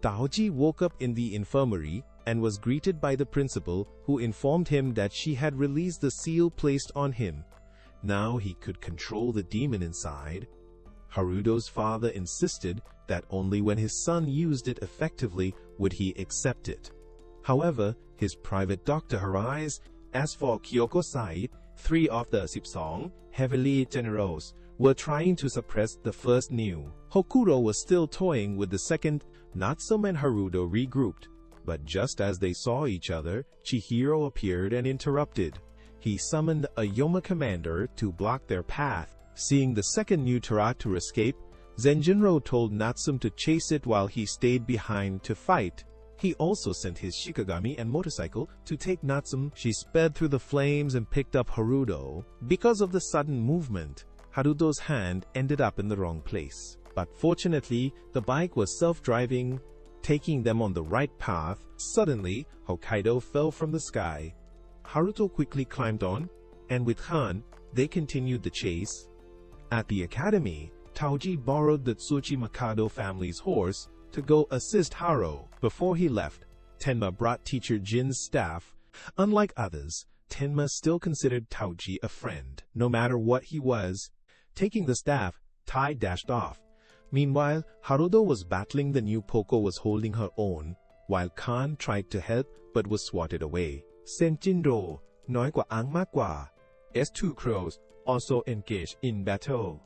Speaker 1: Taoji woke up in the infirmary and was greeted by the principal, who informed him that she had released the seal placed on him. Now he could control the demon inside. Haruto's father insisted that only when his son used it effectively would he accept it. However, his private doctor arise. As for Kyoko-sai, 3 of the 12 heavily generals were trying to suppress the first new. Hokuto was still toying with the second. Natsum and Haruto regrouped, but just as they saw each other, Chihiro appeared and interrupted. He summoned a Yoma commander to block their path. Seeing the second new Tarato escape, Zenjinro told Natsum to chase it while he stayed behind to fight. He also sent his Shikigami and motorcycle to take Natsum. She sped through the flames and picked up Haruto. Because of the sudden movement, Haruto's hand ended up in the wrong place. But fortunately, the bike was self-driving, taking them on the right path. Suddenly, Hokkaido fell from the sky. Haruto quickly climbed on, and with Han, they continued the chase. At the academy, Taoji borrowed the Tsuchi Mikado family's horse to go assist Haro. Before he left, Tenma brought teacher Jin's staff. Unlike others, Tenma still considered Taoji a friend, no matter what he was. Taking the staff, Tai dashed off. Meanwhile, Haruto was battling the new Poco was holding her own, while Khan tried to help but was swatted away. Senjinro, น้อยกว่าอังมากกว่า S2 crows also engaged in battle.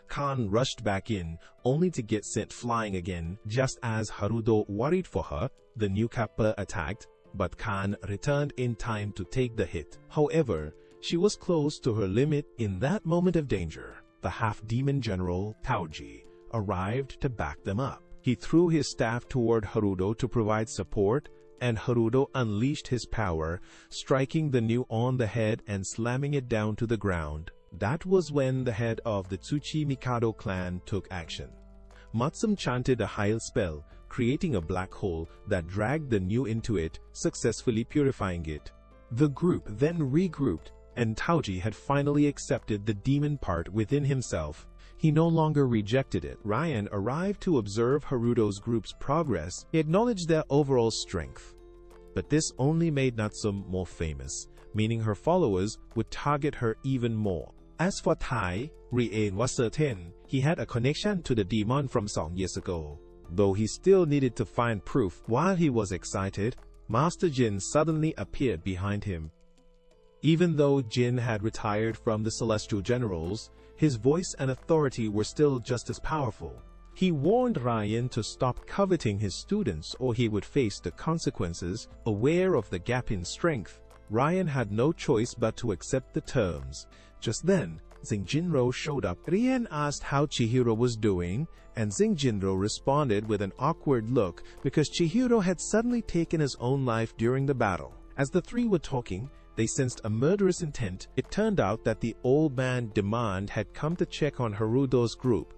Speaker 1: Khan rushed back in, only to get sent flying again. Just as Haruto worried for her, the new Kappa attacked, but Khan returned in time to take the hit. However, she was close to her limit in that moment of danger. The half-demon general, Taoji, arrived to back them up. He threw his staff toward Haruto to provide support, and Haruto unleashed his power, striking the new on the head and slamming it down to the ground. That was when the head of the Tsuchi Mikado clan took action. Matsum chanted a Heil spell, creating a black hole that dragged the new into it, successfully purifying it. The group then regrouped, and Taoji had finally accepted the demon part within himself. He no longer rejected it. Ryan arrived to observe Haruto's group's progress. He acknowledged their overall strength. But this only made Natsume more famous, meaning her followers would target her even more. As for Tai, Ryan was certain he had a connection to the demon from 2 years ago. Though he still needed to find proof. While he was excited, Master Jin suddenly appeared behind him. Even though Jin had retired from the Celestial Generals, his voice and authority were still just as powerful. He warned Ryan to stop coveting his students or he would face the consequences. Aware of the gap in strength, Ryan had no choice but to accept the terms. Just then, Zinjinro showed up. Ryan asked how Chihiro was doing, and Zinjinro responded with an awkward look because Chihiro had suddenly taken his own life during the battle. As the three were talking, they sensed a murderous intent. It turned out that the old man Demand had come to check on Haruto's group.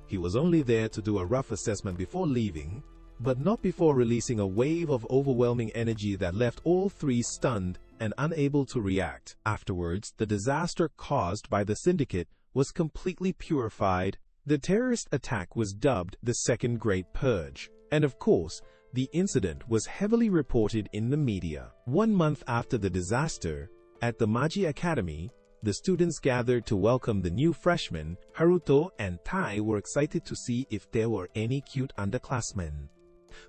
Speaker 1: He was only there to do a rough assessment before leaving, but not before releasing a wave of overwhelming energy that left all three stunned and unable to react. Afterwards, the disaster caused by the syndicate was completely purified. The terrorist attack was dubbed the Second Great Purge. And of course, the incident was heavily reported in the media. 1 month after the disaster, at the Maji Academy, the students gathered to welcome the new freshmen. Haruto and Tai were excited to see if there were any cute underclassmen.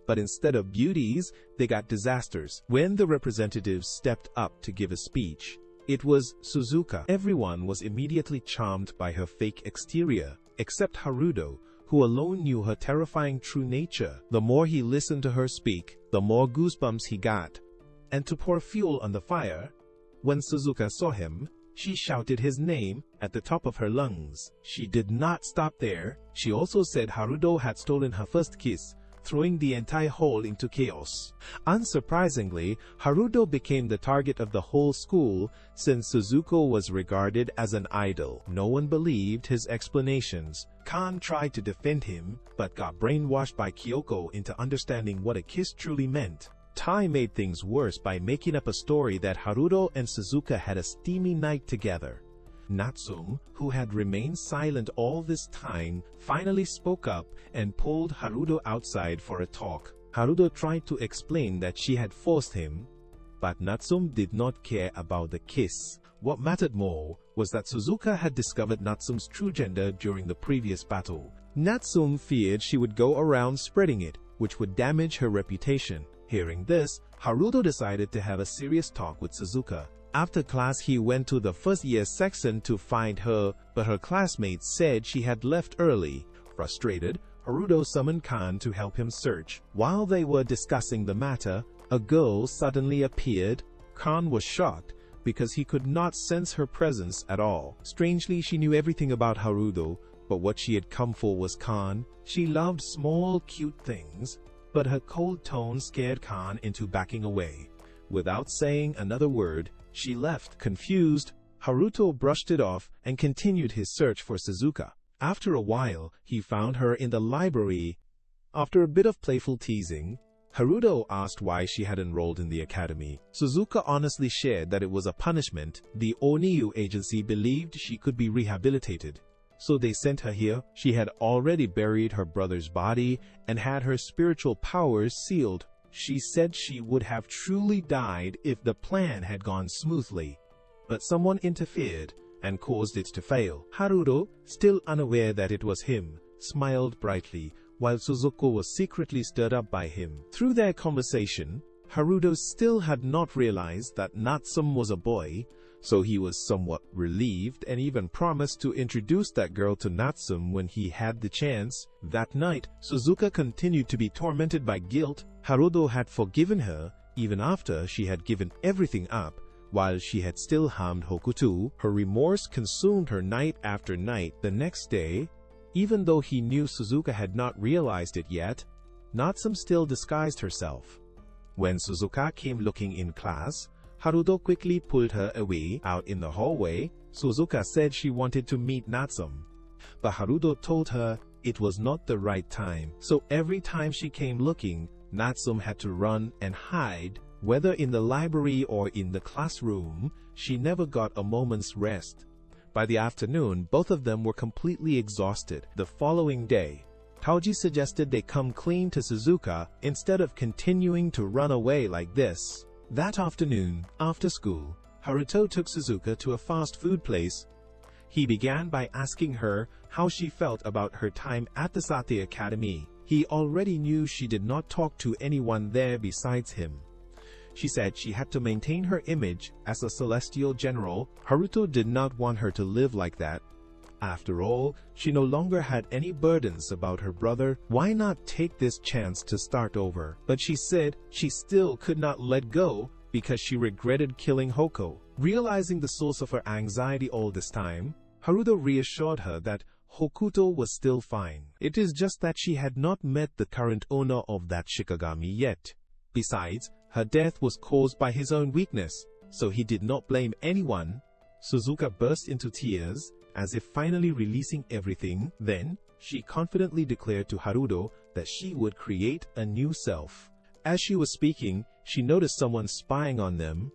Speaker 1: But instead of beauties, they got disasters. When the representatives stepped up to give a speech, it was Suzuka. Everyone was immediately charmed by her fake exterior, except Haruto, who alone knew her terrifying true nature. The more he listened to her speak, the more goosebumps he got. And to pour fuel on the fire, when Suzuka saw him, she shouted his name at the top of her lungs. She did not stop there. She also said Haruto had stolen her first kiss, throwing the entire hall into chaos. Unsurprisingly, Haruto became the target of the whole school since Suzuko was regarded as an idol. No one believed his explanations. Khan tried to defend him, but got brainwashed by Kyoko into understanding what a kiss truly meant. Tai made things worse by making up a story that Haruto and Suzuka had a steamy night together. Natsume, who had remained silent all this time, finally spoke up and pulled Haruto outside for a talk. Haruto tried to explain that she had forced him, but Natsume did not care about the kiss. What mattered more was that Suzuka had discovered Natsume's true gender during the previous battle. Natsume feared she would go around spreading it, which would damage her reputation. Hearing this, Haruto decided to have a serious talk with Suzuka. After class, he went to the first-year section to find her, but her classmates said she had left early. Frustrated, Haruto summoned Khan to help him search. While they were discussing the matter, a girl suddenly appeared. Khan was shocked because he could not sense her presence at all. Strangely, she knew everything about Haruto, but what she had come for was Khan. She loved small, cute things, but her cold tone scared Khan into backing away. Without saying another word, she left. Confused, Haruto brushed it off and continued his search for Suzuka. After a while, he found her in the library. After a bit of playful teasing, Haruto asked why she had enrolled in the academy. Suzuka honestly shared that it was a punishment. The Oniyu agency believed she could be rehabilitated, so they sent her here. She had already buried her brother's body and had her spiritual powers sealed. She said she would have truly died if the plan had gone smoothly, but someone interfered and caused it to fail. Haruto, still unaware that it was him, smiled brightly, while Suzuko was secretly stirred up by him. Through their conversation, Haruto still had not realized that Natsume was a boy, so he was somewhat relieved and even promised to introduce that girl to Natsume when he had the chance. That night, Suzuka continued to be tormented by guilt. Haruto had forgiven her even after she had given everything up, while she had still harmed Hokuto. Her remorse consumed her night after night. The next day, even though he knew Suzuka had not realized it yet, Natsume still disguised herself. When Suzuka came looking in class, Haruto quickly pulled her away. Out in the hallway, Suzuka said she wanted to meet Natsume, but Haruto told her it was not the right time. So every time she came looking, Natsume had to run and hide. Whether in the library or in the classroom, she never got a moment's rest. By the afternoon, both of them were completely exhausted. The following day, Taoji suggested they come clean to Suzuka instead of continuing to run away like this. That afternoon, after school, Haruto took Suzuka to a fast food place. He began by asking her how she felt about her time at the Sate Academy. He already knew she did not talk to anyone there besides him. She said she had to maintain her image as a celestial general. Haruto did not want her to live like that. After all, she no longer had any burdens about her brother. Why not take this chance to start over? But she said she still could not let go because she regretted killing Hoko. Realizing the source of her anxiety all this time, Haruto reassured her that Hokuto was still fine. It is just that she had not met the current owner of that Shikigami yet. Besides, her death was caused by his own weakness, so he did not blame anyone. Suzuka burst into tears, as if finally releasing everything. Then, she confidently declared to Haruto that she would create a new self. As she was speaking, she noticed someone spying on them.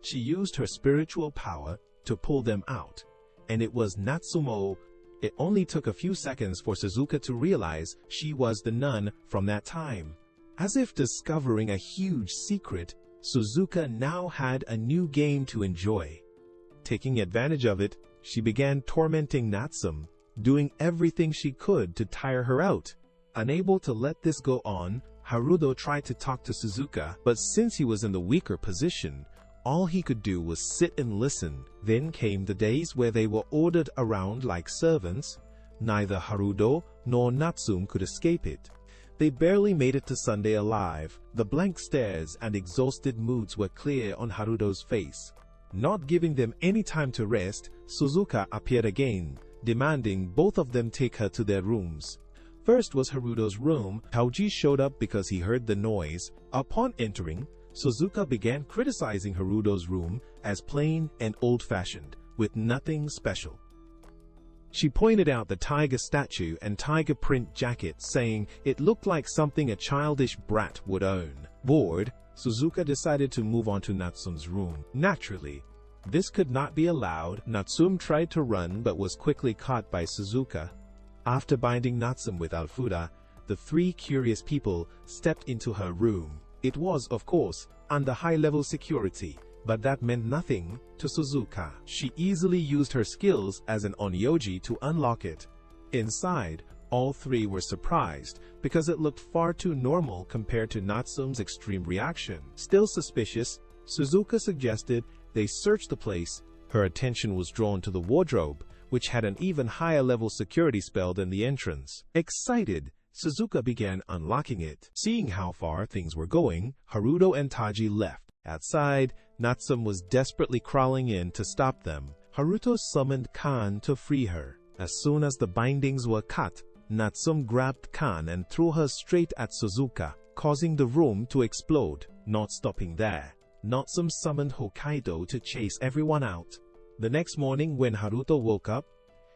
Speaker 1: She used her spiritual power to pull them out, and it was Natsumo. It only took a few seconds for Suzuka to realize she was the nun from that time. As if discovering a huge secret, Suzuka now had a new game to enjoy. Taking advantage of it, she began tormenting Natsume, doing everything she could to tire her out. Unable to let this go on, Haruto tried to talk to Suzuka, but since he was in the weaker position, all he could do was sit and listen. Then came the days where they were ordered around like servants. Neither Haruto nor Natsume could escape it. They barely made it to Sunday alive. The blank stares and exhausted moods were clear on Haruto's face. Not giving them any time to rest, Suzuka appeared again, demanding both of them take her to their rooms. First was Haruto's room. Taoji showed up because he heard the noise. Upon entering, Suzuka began criticizing Haruto's room as plain and old-fashioned, with nothing special. She pointed out the tiger statue and tiger print jacket, saying it looked like something a childish brat would own. Bored, Suzuka decided to move on to Natsume's room. Naturally, this could not be allowed. Natsume tried to run but was quickly caught by Suzuka. After binding Natsume with Alfuda, the three curious people stepped into her room. It was, of course, under high-level security, but that meant nothing to Suzuka. She easily used her skills as an onyoji to unlock it. Inside, all three were surprised because it looked far too normal compared to Natsume's extreme reaction. Still suspicious, Suzuka suggested they search the place. Her attention was drawn to the wardrobe, which had an even higher level security spell than the entrance. Excited, Suzuka began unlocking it. Seeing how far things were going, Haruto and Taji left. Outside, Natsume was desperately crawling in to stop them. Haruto summoned Kan to free her. As soon as the bindings were cut, Natsume grabbed Kan and threw her straight at Suzuka, causing the room to explode. Not stopping there, Natsume summoned Hokkaido to chase everyone out. The next morning when Haruto woke up,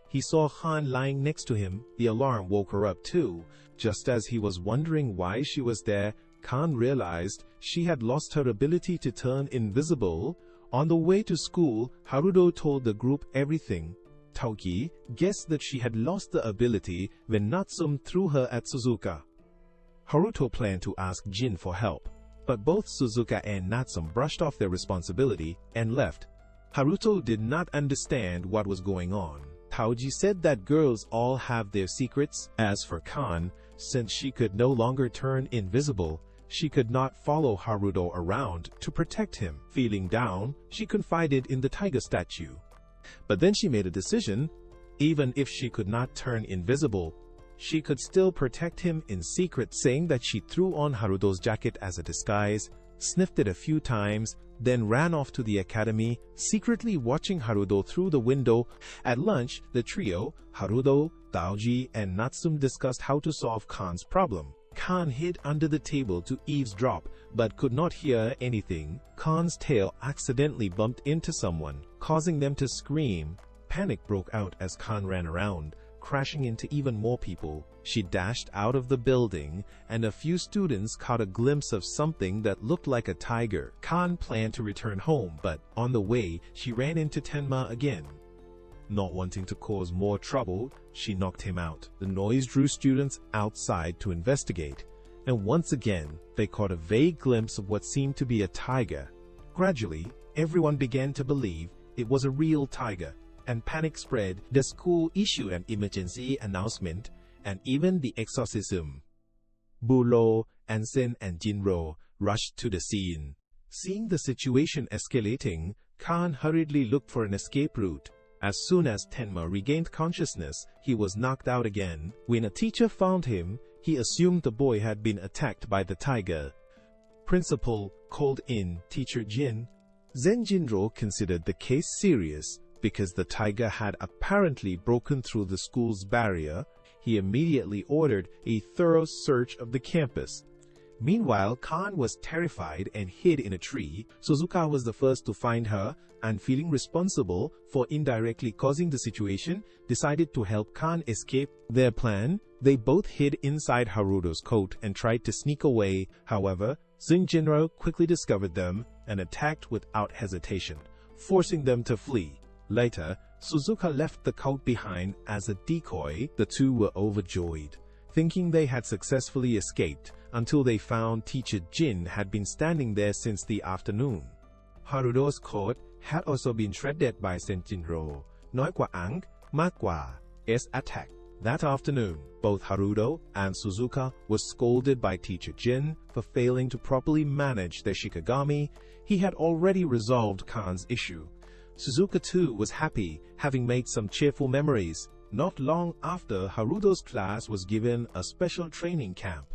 Speaker 1: he saw Han lying next to him. The alarm woke her up too. Just as he was wondering why she was there, Kan realized she had lost her ability to turn invisible. On the way to school, Haruto told the group everything. Taoki guessed that she had lost the ability when Natsume threw her at Suzuka. Haruto planned to ask Jin for help, but both Suzuka and Natsume brushed off their responsibility and left. Haruto did not understand what was going on. Taoji said that girls all have their secrets. As for Kan, since she could no longer turn invisible, she could not follow Haruto around to protect him. Feeling down, she confided in the tiger statue. But then she made a decision. Even if she could not turn invisible, she could still protect him in secret, saying that she threw on Haruto's jacket as a disguise, sniffed it a few times, then ran off to the academy, secretly watching Haruto through the window. At lunch, the trio, Haruto, Taoji, and Natsume discussed how to solve Kan's problem. Kan hid under the table to eavesdrop, but could not hear anything. Kan's tail accidentally bumped into someone, causing them to scream. Panic broke out as Kan ran around, crashing into even more people. She dashed out of the building, and a few students caught a glimpse of something that looked like a tiger. Kan planned to return home, but on the way, she ran into Tenma again. Not wanting to cause more trouble, she knocked him out. The noise drew students outside to investigate, and once again, they caught a vague glimpse of what seemed to be a tiger. Gradually, everyone began to believe it was a real tiger, and panic spread. The school issued an emergency announcement, and even the exorcism. Bulo, Ansen, and Jinro rushed to the scene. Seeing the situation escalating, Khan hurriedly looked for an escape route. As soon as Tenma regained consciousness, he was knocked out again. When a teacher found him, he assumed the boy had been attacked by the tiger. Principal called in teacher Jin. Zenjinro considered the case serious because the tiger had apparently broken through the school's barrier. He immediately ordered a thorough search of the campus. Meanwhile, Khan was terrified and hid in a tree. Suzuka was the first to find her, and feeling responsible for indirectly causing the situation, decided to help Khan escape. Their plan: they both hid inside Haruto's coat and tried to sneak away. However, Zenjinro quickly discovered them and attacked without hesitation, forcing them to flee. Later, Suzuka left the coat behind as a decoy. The two were overjoyed, thinking they had successfully escaped, until they found teacher Jin had been standing there since the afternoon. Haruto's coat had also been shredded by Zenjinro. น้อยกว่าอัง มากกว่า S attack. That afternoon, both Haruto and Suzuka were scolded by teacher Jin for failing to properly manage their Shikigami. He had already resolved Khan's issue. Suzuka too was happy, having made some cheerful memories. Not long after, Haruto's class was given a special training camp.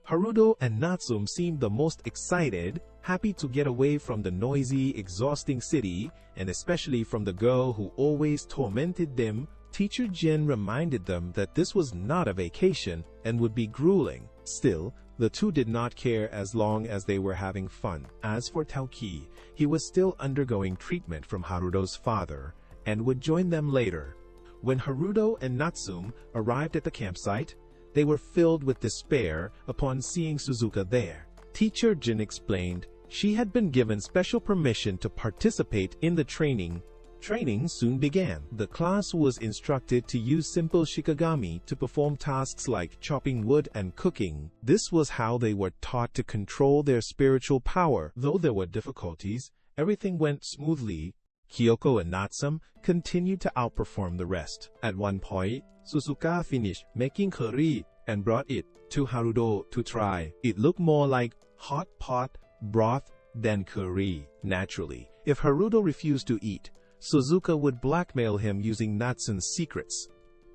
Speaker 1: Haruto and Natsum seemed the most excited, happy to get away from the noisy, exhausting city, and especially from the girl who always tormented them. Teacher Jin reminded them that this was not a vacation and would be grueling. Still, the two did not care as long as they were having fun. As for Taoki, he was still undergoing treatment from Haruto's father and would join them later. When Haruto and Natsum arrived at the campsite, they were filled with despair upon seeing Suzuka there. Teacher Jin explained she had been given special permission to participate in the training. Training soon began. The class was instructed to use simple shikigami to perform tasks like chopping wood and cooking. This was how they were taught to control their spiritual power. Though there were difficulties, everything went smoothly. Kyoko and Natsum continued to outperform the rest. At one point, Suzuka finished making curry and brought it to Haruto to try. It looked more like hot pot broth than curry. Naturally, if Haruto refused to eat, Suzuka would blackmail him using Natsum's secrets.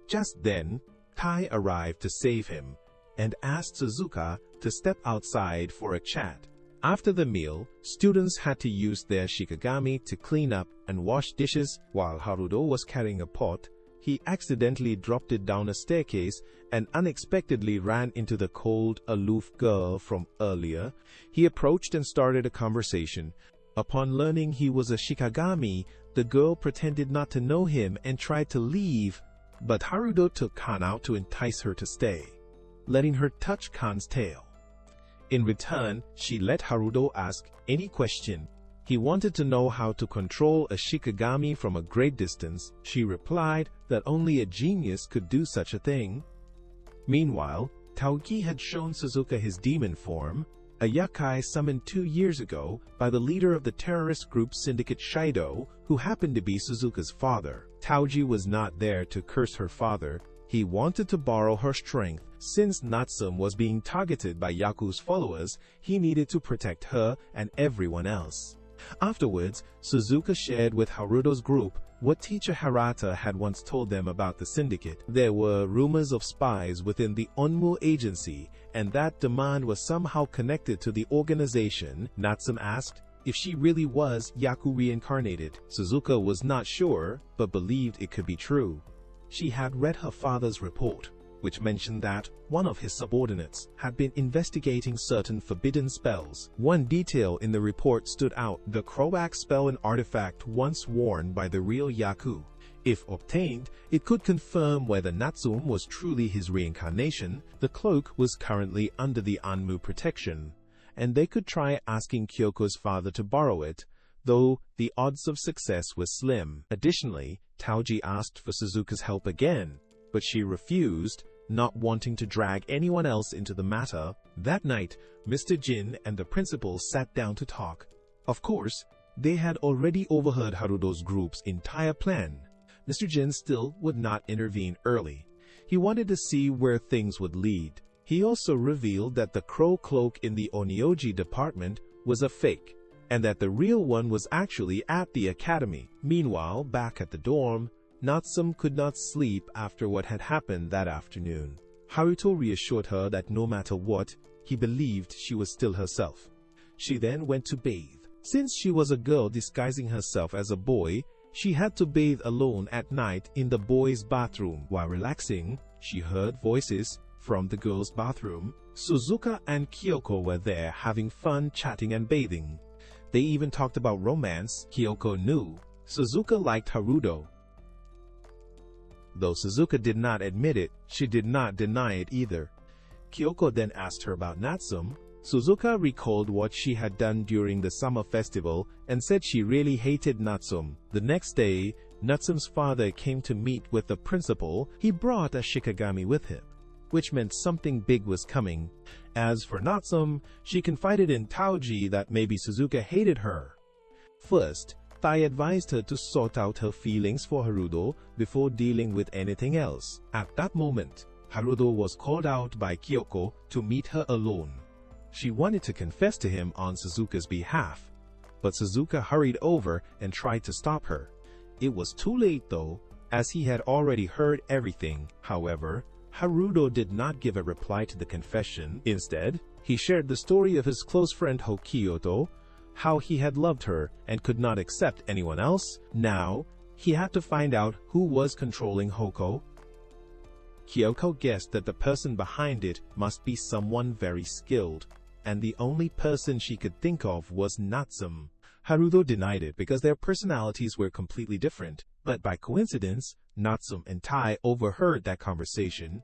Speaker 1: Just then, Tai arrived to save him and asked Suzuka to step outside for a chat. After the meal, students had to use their shikigami to clean up and wash dishes. While Haruto was carrying a pot, he accidentally dropped it down a staircase and unexpectedly ran into the cold, aloof girl from earlier. He approached and started a conversation. Upon learning he was a shikigami, the girl pretended not to know him and tried to leave, but Haruto took Khan out to entice her to stay, letting her touch Khan's tail. In return, she let Haruto ask any question. He wanted to know how to control a shikigami from a great distance. She replied that only a genius could do such a thing. Meanwhile, Taoki had shown Suzuka his demon form, a yakai summoned 2 years ago by the leader of the terrorist group Syndicate Shido, who happened to be Suzuka's father. Taoji was not there to curse her father. He wanted to borrow her strength. Since Natsum was being targeted by Yaku's followers, he needed to protect her and everyone else. Afterwards, Suzuka shared with Haruto's group what teacher Harata had once told them about the syndicate. There were rumors of spies within the Onmu agency, and that demand was somehow connected to the organization. Natsum asked if she really was Yaku reincarnated. Suzuka was not sure, but believed it could be true. She had read her father's report, which mentioned that one of his subordinates had been investigating certain forbidden spells. One detail in the report stood out: the Croak spell, an artifact once worn by the real Yaku. If obtained, it could confirm whether Natsum was truly his reincarnation. The cloak was currently under the Onmu protection, and they could try asking Kyoko's father to borrow it, though the odds of success were slim. Additionally, Taoji asked for Suzuka's help again, but she refused, not wanting to drag anyone else into the matter. That night, Mr. Jin and the principal sat down to talk. Of course, they had already overheard Harudo's group's entire plan. Mr. Jin still would not intervene early. He wanted to see where things would lead. He also revealed that the crow cloak in the Onyoji department was a fake, and that the real one was actually at the academy. Meanwhile, back at the dorm, Natsume could not sleep after what had happened that afternoon. Haruto reassured her that no matter what, he believed she was still herself. She then went to bathe. Since she was a girl disguising herself as a boy, she had to bathe alone at night in the boys' bathroom. While relaxing, she heard voices from the girls' bathroom. Suzuka and Kyoko were there having fun chatting and bathing. They even talked about romance. Kyoko knew Suzuka liked Haruto. Though Suzuka did not admit it, she did not deny it either. Kyoko then asked her about Natsume. Suzuka recalled what she had done during the summer festival and said she really hated Natsume. The next day, Natsume's father came to meet with the principal. He brought a shikigami with him, which meant something big was coming. As for Natsume, she confided in Taoji that maybe Suzuka hated her. First, Tai advised her to sort out her feelings for Haruto before dealing with anything else. At that moment, Haruto was called out by Kyoko to meet her alone. She wanted to confess to him on Suzuka's behalf, but Suzuka hurried over and tried to stop her. It was too late though, as he had already heard everything. However, Haruto did not give a reply to the confession. Instead, he shared the story of his close friend Hokioto, how he had loved her and could not accept anyone else. Now, he had to find out who was controlling Hoko. Kyoko guessed that the person behind it must be someone very skilled, and the only person she could think of was Natsume. Haruto denied it because their personalities were completely different, but by coincidence, Natsume and Tai overheard that conversation.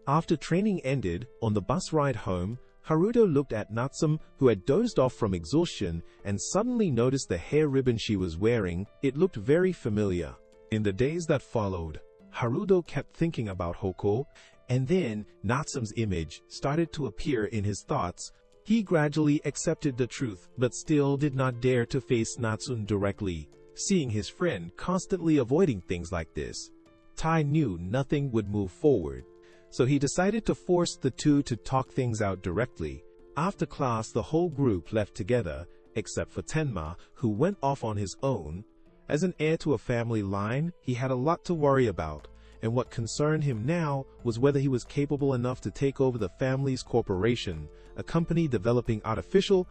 Speaker 1: After training ended, on the bus ride home, Haruto looked at Natsume, who had dozed off from exhaustion, and suddenly noticed the hair ribbon she was wearing. It looked very familiar. In the days that followed, Haruto kept thinking about Hoko, and then Natsume's image started to appear in his thoughts. He gradually accepted the truth, but still did not dare to face Natsume directly. Seeing his friend constantly avoiding things like this, Tai knew nothing would move forward. So he decided to force the two to talk things out directly. After class, the whole group left together, except for Tenma, who went off on his own. As an heir to a family line, he had a lot to worry about, and what concerned him now was whether he was capable enough to take over the family's corporation, a company developing artificial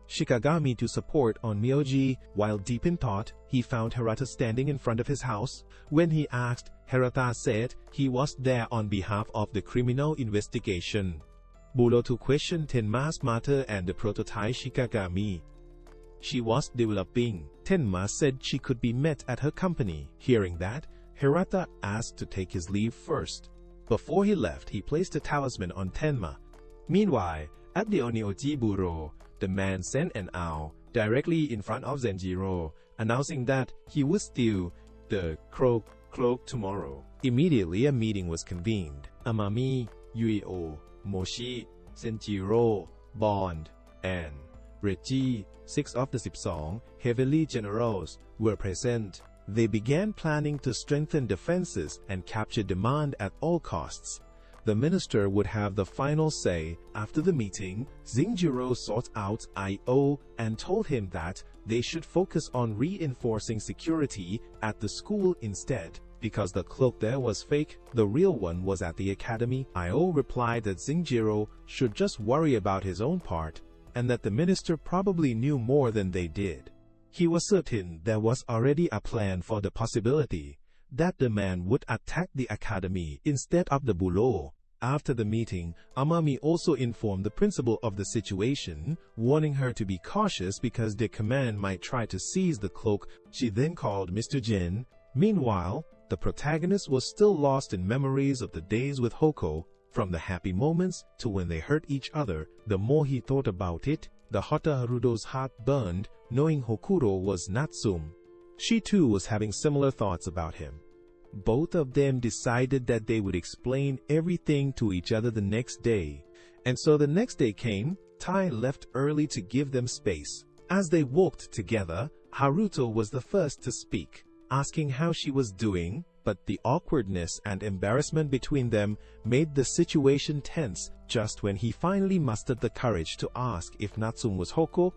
Speaker 1: shikigami to support on Myoji. While deep in thought, he found Hirata standing in front of his house. When he asked, Hirata said he was there on behalf of the criminal investigation. Below to question Tenma's matter and the prototype shikigami she was developing. Tenma said she could be met at her company. Hearing that, Hirata asked to take his leave first. Before he left, he placed a talisman on Tenma. Meanwhile, at the Onyoji Bureau, the man sent an owl directly in front of Zenjiro, announcing that he would steal the crow cloak tomorrow. Immediately, a meeting was convened. Amami, Yuio, Moshi, Zenjiro, Bond, and Reggie, 6 of the 12 heavenly generals, were present. They began planning to strengthen defenses and capture demand at all costs. The minister would have the final say. After the meeting, Zenjiro sought out I.O. and told him that they should focus on reinforcing security at the school instead. Because the cloak there was fake, the real one was at the academy. I.O. replied that Zenjiro should just worry about his own part, and that the minister probably knew more than they did. He was certain there was already a plan for the possibility that the man would attack the academy instead of the bureau. After the meeting, Amami also informed the principal of the situation, warning her to be cautious because their command might try to seize the cloak. She then called Mr. Jin. Meanwhile, the protagonist was still lost in memories of the days with Hoko. From the happy moments to when they hurt each other, the more he thought about it, the hotter Haruto's heart burned, knowing Hokuro was Natsume. She too was having similar thoughts about him. Both of them decided that they would explain everything to each other the next day. And so the next day came. Tai left early to give them space. As they walked together, Haruto was the first to speak, asking how she was doing, but the awkwardness and embarrassment between them made the situation tense. Just when he finally mustered the courage to ask if Natsume was Hoko,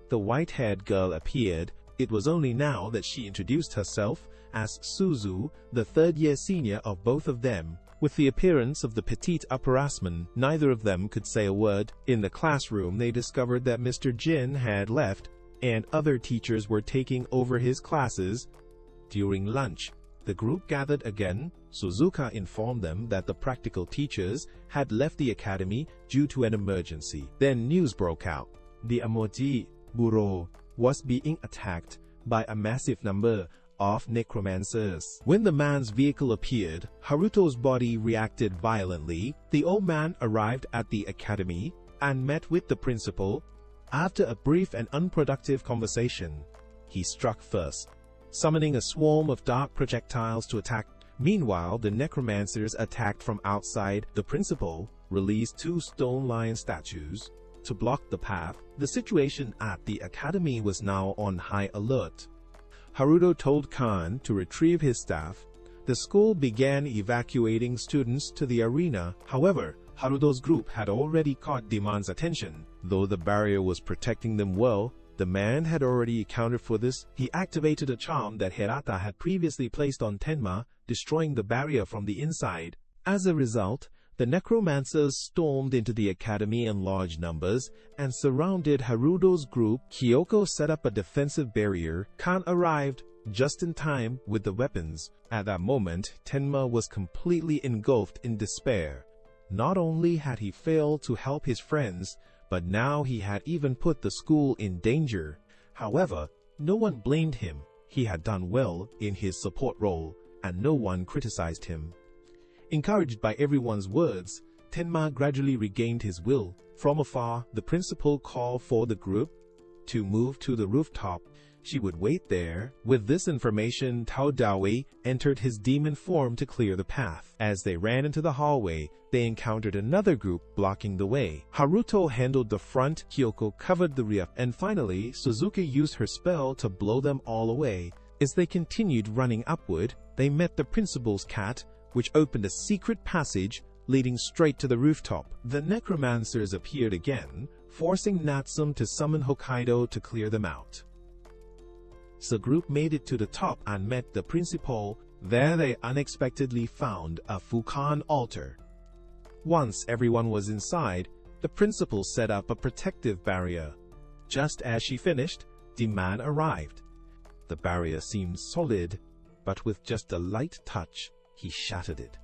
Speaker 1: the white-haired girl appeared. It was only now that she introduced herself as Suzu, the third-year senior of both of them. With the appearance of the petite upperclassman, neither of them could say a word. In the classroom, they discovered that Mr. Jin had left, and other teachers were taking over his classes. During lunch, the group gathered again. Suzuka informed them that the practical teachers had left the academy due to an emergency. Then news broke out. The Amoji Bureau was being attacked by a massive number of necromancers. When the man's vehicle appeared, Haruto's body reacted violently. The old man arrived at the academy and met with the principal. After a brief and unproductive conversation, he struck first, summoning a swarm of dark projectiles to attack. Meanwhile, the necromancers attacked from outside. The principal released 2 stone lion statues to block the path. The situation at the academy was now on high alert. Haruto told Khan to retrieve his staff. The school began evacuating students to the arena. However, Haruto's group had already caught Demon's attention. Though the barrier was protecting them well, the man had already accounted for this. He activated a charm that Hirata had previously placed on Tenma, destroying the barrier from the inside. As a result, the necromancers stormed into the academy in large numbers and surrounded Haruto's group. Kyoko set up a defensive barrier. Khan arrived just in time with the weapons. At that moment, Tenma was completely engulfed in despair. Not only had he failed to help his friends, but now he had even put the school in danger. However, no one blamed him. He had done well in his support role, and no one criticized him. Encouraged by everyone's words, Tenma gradually regained his will. From afar, the principal called for the group to move to the rooftop. She would wait there. With this information, Tao Daoi entered his demon form to clear the path. As they ran into the hallway, they encountered another group blocking the way. Haruto handled the front, Kyoko covered the rear, and finally, Suzuki used her spell to blow them all away. As they continued running upward, they met the principal's cat, which opened a secret passage leading straight to the rooftop. The necromancers appeared again, forcing Natsume to summon Hokkaido to clear them out. The group made it to the top and met the principal. There they unexpectedly found a Fukan altar. Once everyone was inside, the principal set up a protective barrier. Just as she finished, the man arrived. The barrier seemed solid, but with just a light touch, he shattered it.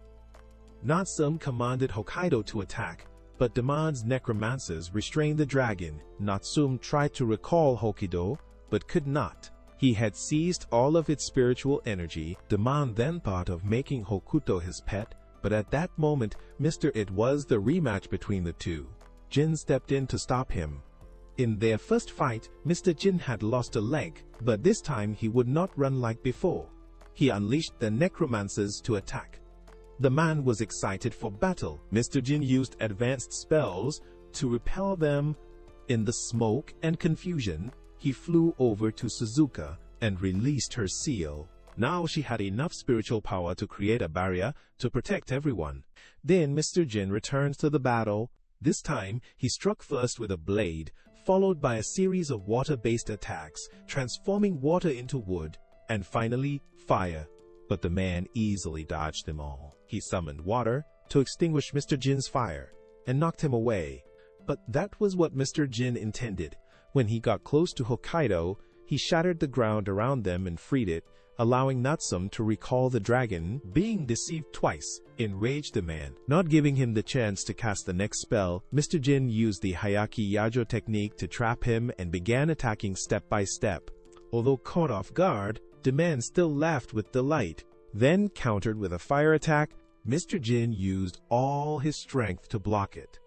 Speaker 1: Natsume commanded Hokkaido to attack, but Damon's necromancers restrained the dragon. Natsume tried to recall Hokkaido, but could not. He had seized all of its spiritual energy. Damon then thought of making Hokuto his pet, but at that moment, it was the rematch between the two. Jin stepped in to stop him. In their first fight, Mr. Jin had lost a leg, but this time he would not run like before. He unleashed the necromancers to attack. The man was excited for battle. Mr. Jin used advanced spells to repel them. In the smoke and confusion, he flew over to Suzuka and released her seal. Now she had enough spiritual power to create a barrier to protect everyone. Then Mr. Jin returned to the battle. This time, he struck first with a blade, followed by a series of water-based attacks, transforming water into wood, and finally, fire. But the man easily dodged them all. He summoned water to extinguish Mr. Jin's fire, and knocked him away. But that was what Mr. Jin intended. When he got close to Hokkaido, he shattered the ground around them and freed it, allowing Natsume to recall the dragon. Being deceived twice enraged the man. Not giving him the chance to cast the next spell, Mr. Jin used the Hayaki Yajo technique to trap him and began attacking step by step. Although caught off guard, the man still laughed with delight. Then, countered with a fire attack, Mr. Jin used all his strength to block it,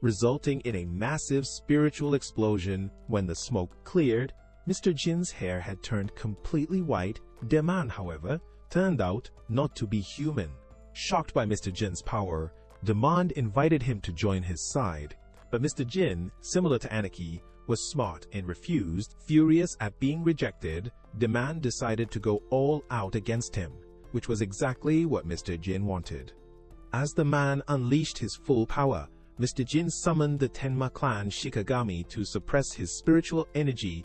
Speaker 1: resulting in a massive spiritual explosion. When the smoke cleared, Mr. Jin's hair had turned completely white. The man, however, turned out not to be human. Shocked by Mr. Jin's power, Demand invited him to join his side, but Mr. Jin, similar to Anarchy, was smart and refused. Furious at being rejected, Demand decided to go all out against him, which was exactly what Mr. Jin wanted. As the man unleashed his full power, Mr. Jin summoned the Tenma clan Shikigami to suppress his spiritual energy.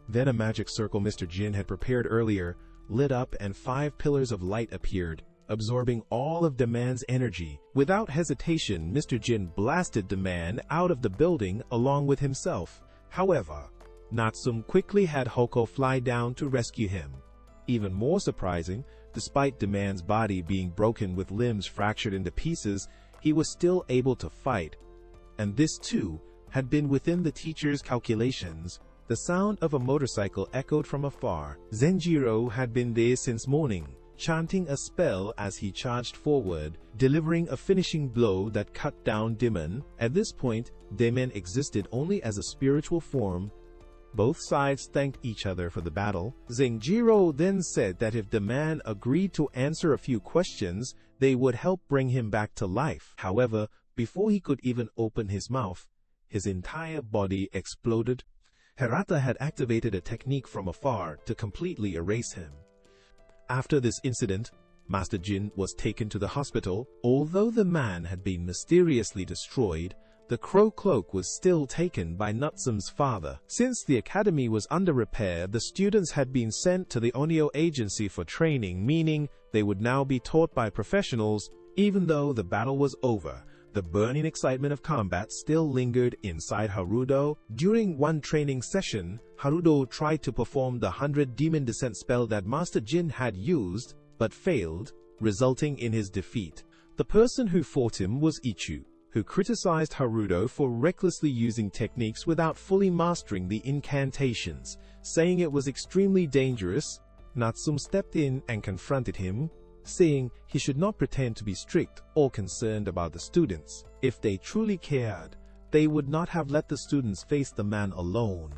Speaker 1: Then a magic circle Mr. Jin had prepared earlier lit up and 5 pillars of light appeared, absorbing all of Demand's energy. Without hesitation, Mr. Jin blasted Demand out of the building along with himself. However, Natsum quickly had Hoko fly down to rescue him. Even more surprising, despite Demand's body being broken with limbs fractured into pieces, he was still able to fight. And this too had been within the teacher's calculations. The sound of a motorcycle echoed from afar. Zenjiro had been there since morning, chanting a spell as he charged forward, delivering a finishing blow that cut down Demon. At this point, Demon existed only as a spiritual form. Both sides thanked each other for the battle. Zenjiro then said that if the man agreed to answer a few questions, they would help bring him back to life. However, before he could even open his mouth, his entire body exploded. Hirata had activated a technique from afar to completely erase him. After this incident, Master Jin was taken to the hospital. Although the man had been mysteriously destroyed, the crow cloak was still taken by Natsum's father. Since the academy was under repair, the students had been sent to the Onyo agency for training, meaning they would now be taught by professionals. Even though the battle was over, the burning excitement of combat still lingered inside Harudo. During one training session, Harudo tried to perform the 100 Demon Descent spell that Master Jin had used, but failed, resulting in his defeat. The person who fought him was Ichu, who criticized Harudo for recklessly using techniques without fully mastering the incantations, saying it was extremely dangerous. Natsum stepped in and confronted him, saying he should not pretend to be strict or concerned about the students. If they truly cared, they would not have let the students face the man alone.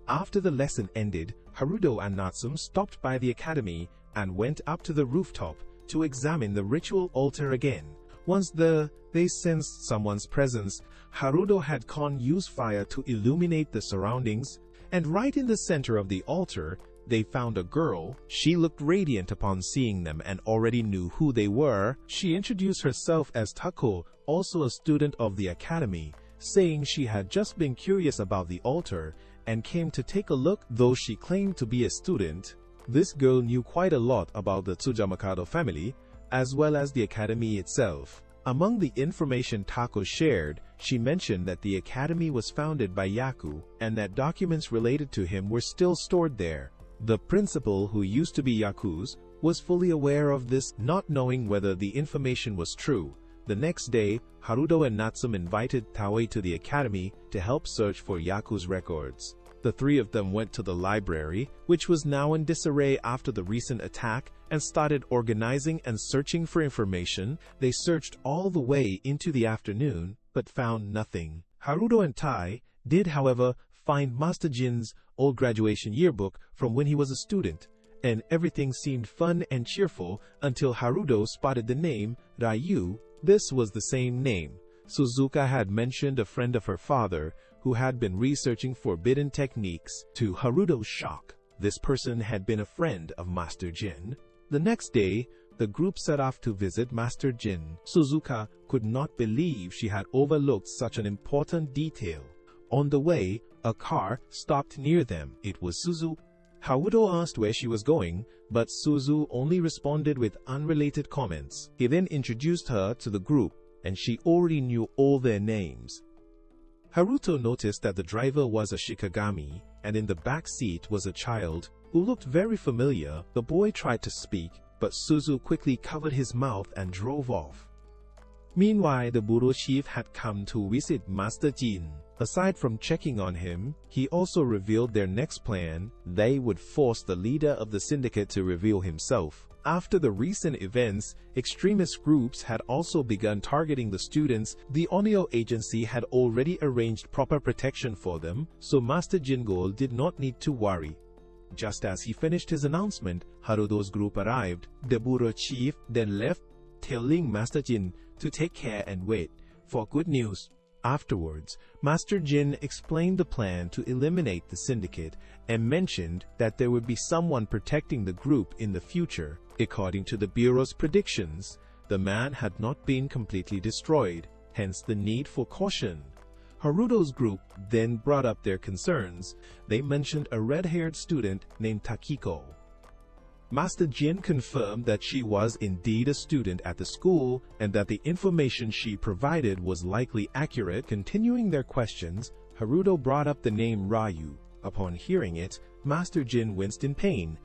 Speaker 1: After the lesson ended, Harudo and Natsum stopped by the academy and went up to the rooftop to examine the ritual altar again. Once there, they sensed someone's presence. Harudo had Kon use fire to illuminate the surroundings, and right in the center of the altar, they found a girl. She looked radiant upon seeing them and already knew who they were. She introduced herself as Tako, also a student of the academy, saying she had just been curious about the altar and came to take a look. Though she claimed to be a student, this girl knew quite a lot about the Tsujamakado family, as well as the academy itself. Among the information Tako shared, she mentioned that the academy was founded by Yaku, and that documents related to him were still stored there. The principal, who used to be Yaku's, was fully aware of this, not knowing whether the information was true. The next day, Harudo and Natsum invited Taoi to the academy to help search for Yaku's records. The three of them went to the library, which was now in disarray after the recent attack, and started organizing and searching for information. They searched all the way into the afternoon, but found nothing. Harudo and Tai did, however, find Master Jin's old graduation yearbook from when he was a student, and everything seemed fun and cheerful until Harudo spotted the name Ryu. This was the same name Suzuka had mentioned a friend of her father who had been researching forbidden techniques. To Harudo's shock, this person had been a friend of Master Jin. The next day, the group set off to visit Master Jin. Suzuka could not believe she had overlooked such an important detail. On the way, a car stopped near them. It was Suzu. Harudo asked where she was going, but Suzu only responded with unrelated comments. He then introduced her to the group, and she already knew all their names. Haruto noticed that the driver was a Shikigami, and in the back seat was a child who looked very familiar. The boy tried to speak, but Suzu quickly covered his mouth and drove off. Meanwhile, the Bureau chief had come to visit Master Jin. Aside from checking on him, he also revealed their next plan. They would force the leader of the syndicate to reveal himself. After the recent events, extremist groups had also begun targeting the students. The Onyo agency had already arranged proper protection for them, so Master Jingol did not need to worry. Just as he finished his announcement, Haruto's group arrived. The bureau chief then left, telling Master Jin to take care and wait for good news. Afterwards, Master Jin explained the plan to eliminate the syndicate and mentioned that there would be someone protecting the group in the future. According to the Bureau's predictions, the man had not been completely destroyed, hence the need for caution. Haruto's group then brought up their concerns. They mentioned a red-haired student named Takiko. Master Jin confirmed that she was indeed a student at the school and that the information she provided was likely accurate. Continuing their questions, Haruto brought up the name Ryu. Upon hearing it, Master Jin winced in pain.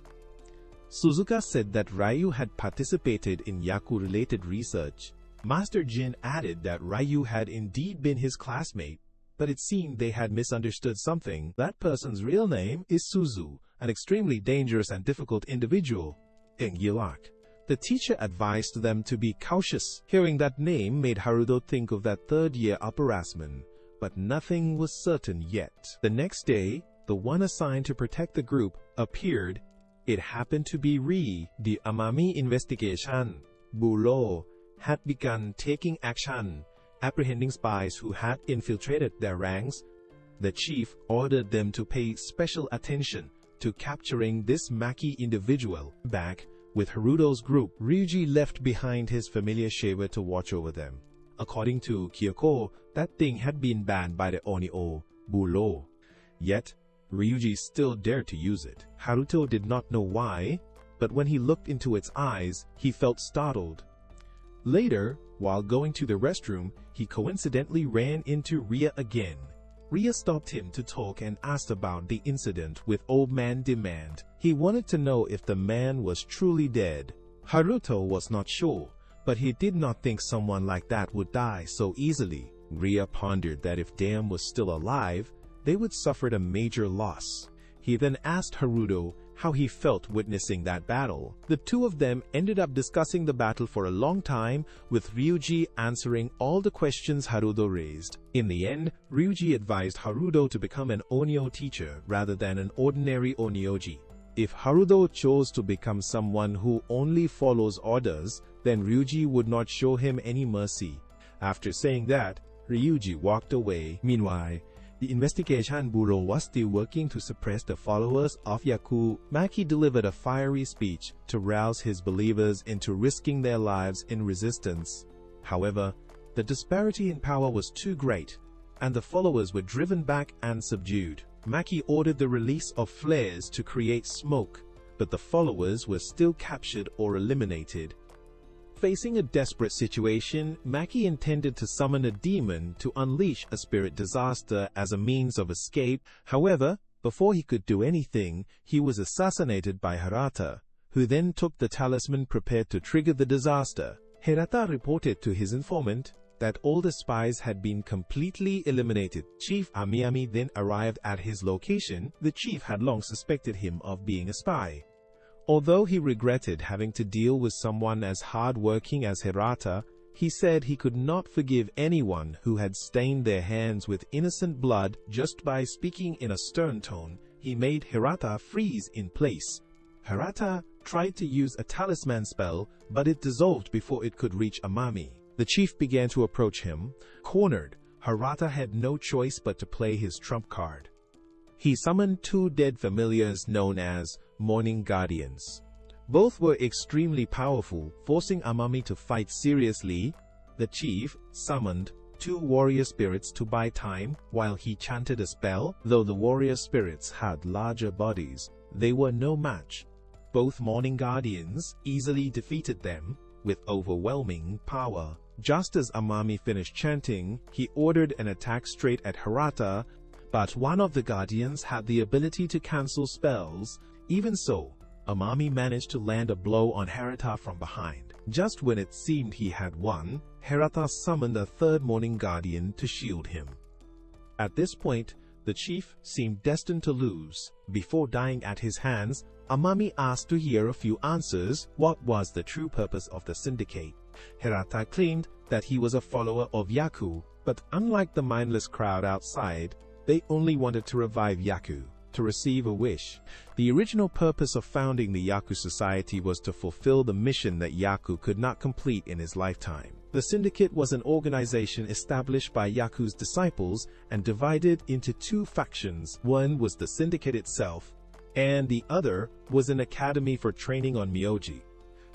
Speaker 1: Suzuka said that Ryu had participated in Yaku-related research. Master Jin added that Ryu had indeed been his classmate, but it seemed they had misunderstood something. That person's real name is Suzu, an extremely dangerous and difficult individual. The teacher advised them to be cautious. Hearing that name made Haruto think of that third-year upperclassman, but nothing was certain yet. The next day, the one assigned to protect the group appeared. It happened to be Ri. The Amami investigation bureau had begun taking action, apprehending spies who had infiltrated their ranks. The chief ordered them to pay special attention to capturing this Maki individual. Back with Haruto's group, Ryuji left behind his familiar shaver to watch over them. According to Kyoko, that thing had been banned by the Onyo bureau. Yet, Ryuji still dared to use it. Haruto did not know why, but when he looked into its eyes, he felt startled. Later, while going to the restroom, he coincidentally ran into Ria again. Ria stopped him to talk and asked about the incident with Old Man Demand. He wanted to know if the man was truly dead. Haruto was not sure, but he did not think someone like that would die so easily. Ria pondered that if Dam was still alive, they would suffer a major loss. He then asked Haruto how he felt witnessing that battle. The two of them ended up discussing the battle for a long time, with Ryuji answering all the questions Haruto raised. In the end, Ryuji advised Haruto to become an Onyo teacher rather than an ordinary Onyoji. If Haruto chose to become someone who only follows orders, then Ryuji would not show him any mercy. After saying that, Ryuji walked away. Meanwhile, the investigation bureau was still working to suppress the followers of Yaku. Maki delivered a fiery speech to rouse his believers into risking their lives in resistance. However, the disparity in power was too great, and the followers were driven back and subdued. Maki ordered the release of flares to create smoke, but the followers were still captured or eliminated. Facing a desperate situation, Maki intended to summon a demon to unleash a spirit disaster as a means of escape. However, before he could do anything, he was assassinated by Hirata, who then took the talisman prepared to trigger the disaster. Hirata reported to his informant that all the spies had been completely eliminated. Chief Amiami then arrived at his location. The chief had long suspected him of being a spy. Although he regretted having to deal with someone as hard-working as Hirata, he said he could not forgive anyone who had stained their hands with innocent blood. Just by speaking in a stern tone, he made Hirata freeze in place. Hirata tried to use a talisman spell, but it dissolved before it could reach Amami. The chief began to approach him. Cornered, Hirata had no choice but to play his trump card. He summoned two dead familiars known as Morning Guardians. Both were extremely powerful, forcing Amami to fight seriously. The chief summoned two warrior spirits to buy time while he chanted a spell. Though the warrior spirits had larger bodies, they were no match. Both Morning Guardians easily defeated them with overwhelming power. Just as Amami finished chanting, he ordered an attack straight at Hirata, but one of the guardians had the ability to cancel spells. Even so, Amami managed to land a blow on Hirata from behind. Just when it seemed he had won, Hirata summoned a third Morning Guardian to shield him. At this point, the chief seemed destined to lose. Before dying at his hands, Amami asked to hear a few answers. What was the true purpose of the syndicate? Hirata claimed that he was a follower of Yaku, but unlike the mindless crowd outside, they only wanted to revive Yaku, to receive a wish. The original purpose of founding the Yaku Society was to fulfill the mission that Yaku could not complete in his lifetime. The syndicate was an organization established by Yaku's disciples and divided into two factions. One was the syndicate itself, and the other was an academy for training on Myoji.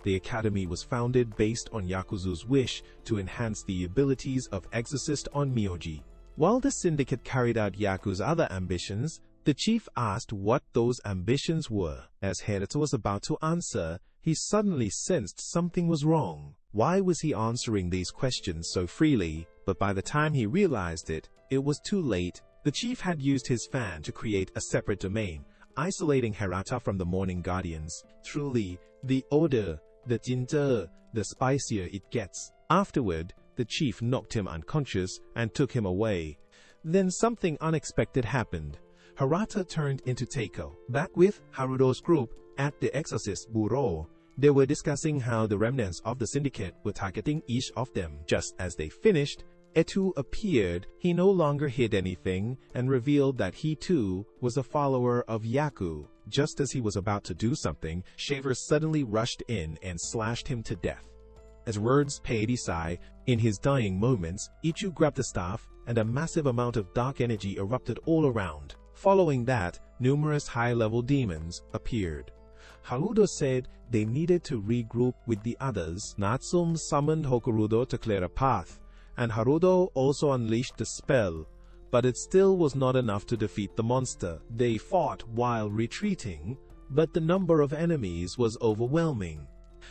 Speaker 1: The academy was founded based on Yakuzu's wish to enhance the abilities of exorcist on Myoji. While the syndicate carried out Yaku's other ambitions, the chief asked what those ambitions were. As Hirata was about to answer, he suddenly sensed something was wrong. Why was he answering these questions so freely? But by the time he realized it, it was too late. The chief had used his fan to create a separate domain, isolating Hirata from the Morning Guardians. Truly, the older, the ginger, the spicier it gets. Afterward, the chief knocked him unconscious and took him away. Then something unexpected happened. Hirata turned into Teiko. Back with Haruto's group at the Exorcist Bureau, they were discussing how the remnants of the syndicate were targeting each of them. Just as they finished, Etu appeared. He no longer hid anything and revealed that he too was a follower of Yaku. Just as he was about to do something, Shaver suddenly rushed in and slashed him to death. As words paid Isai, in his dying moments, Ichu grabbed the staff and a massive amount of dark energy erupted all around. Following that, numerous high-level demons appeared. Haruto said they needed to regroup with the others. Natsum summoned Hokurudo to clear a path, and Haruto also unleashed the spell, but it still was not enough to defeat the monster. They fought while retreating, but the number of enemies was overwhelming.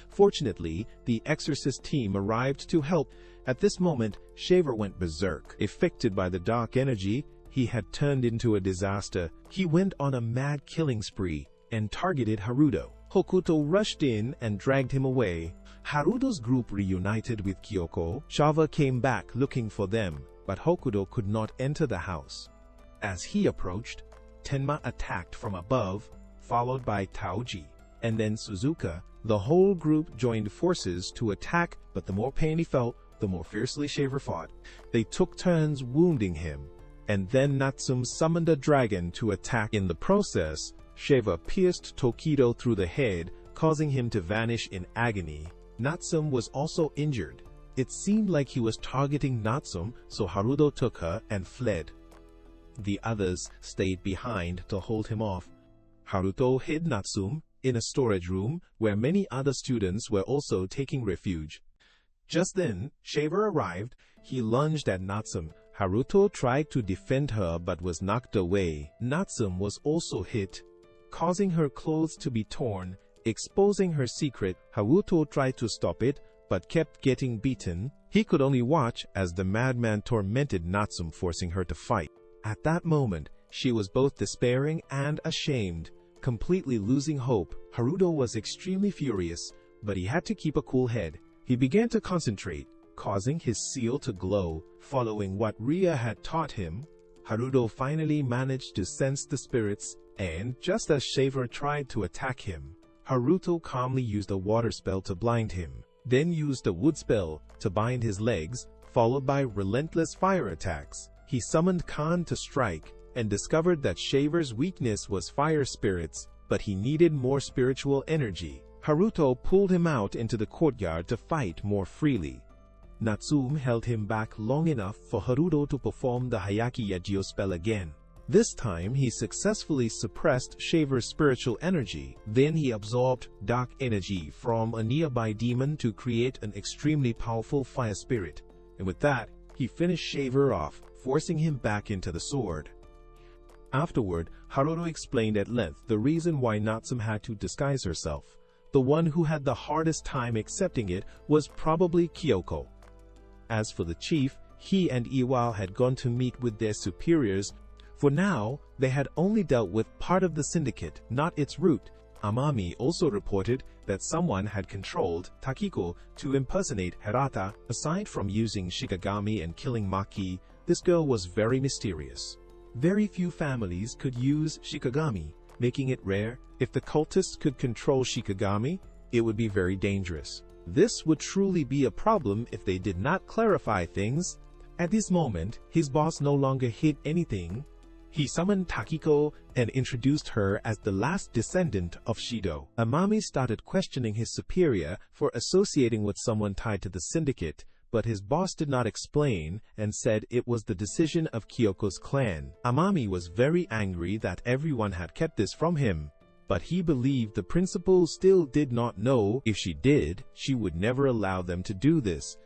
Speaker 1: Fortunately, the exorcist team arrived to help. At this moment, Shaver went berserk. Affected by the dark energy, he had turned into a disaster. He went on a mad killing spree and targeted Haruto. Hokuto rushed in and dragged him away. Haruto's group reunited with Kyoko. Shava came back looking for them, but Hokuto could not enter the house. As he approached, Tenma attacked from above, followed by Taoji, and then Suzuka. The whole group joined forces to attack, but the more pain he felt, the more fiercely Shaver fought. They took turns wounding him, and then Natsum summoned a dragon to attack. In the process, Shaver pierced Tokido through the head, causing him to vanish in agony. Natsum was also injured. It seemed like he was targeting Natsum, so Haruto took her and fled. The others stayed behind to hold him off. Haruto hid Natsum in a storage room where many other students were also taking refuge. Just then, Shaver arrived. He lunged at Natsum. Haruto tried to defend her but was knocked away. Natsum was also hit, causing her clothes to be torn, exposing her secret. Haruto tried to stop it, but kept getting beaten. He could only watch as the madman tormented Natsum, forcing her to fight. At that moment, she was both despairing and ashamed, completely losing hope. Haruto was extremely furious, but he had to keep a cool head. He began to concentrate, causing his seal to glow. Following what Ria had taught him, Haruto finally managed to sense the spirits, and just as Shaver tried to attack him, Haruto calmly used a water spell to blind him, then used a wood spell to bind his legs, followed by relentless fire attacks. He summoned Khan to strike, and discovered that Shaver's weakness was fire spirits, but he needed more spiritual energy. Haruto pulled him out into the courtyard to fight more freely. Natsum held him back long enough for Haruto to perform the Hayaki Yajio spell again. This time he successfully suppressed Shaver's spiritual energy. Then he absorbed dark energy from a nearby demon to create an extremely powerful fire spirit. And with that, he finished Shaver off, forcing him back into the sword. Afterward, Haruto explained at length the reason why Natsum had to disguise herself. The one who had the hardest time accepting it was probably Kyoko. As for the chief, he and Iwao had gone to meet with their superiors. For now, they had only dealt with part of the syndicate, not its root. Amami also reported that someone had controlled Takiko to impersonate Hirata. Aside from using Shikigami and killing Maki, this girl was very mysterious. Very few families could use Shikigami, making it rare. If the cultists could control Shikigami, it would be very dangerous. This would truly be a problem if they did not clarify things. At this moment, his boss no longer hid anything. He summoned Takiko and introduced her as the last descendant of Shido. Amami started questioning his superior for associating with someone tied to the syndicate, but his boss did not explain and said it was the decision of Kyoko's clan. Amami was very angry that everyone had kept this from him, but he believed the principal still did not know. If she did, she would never allow them to do this.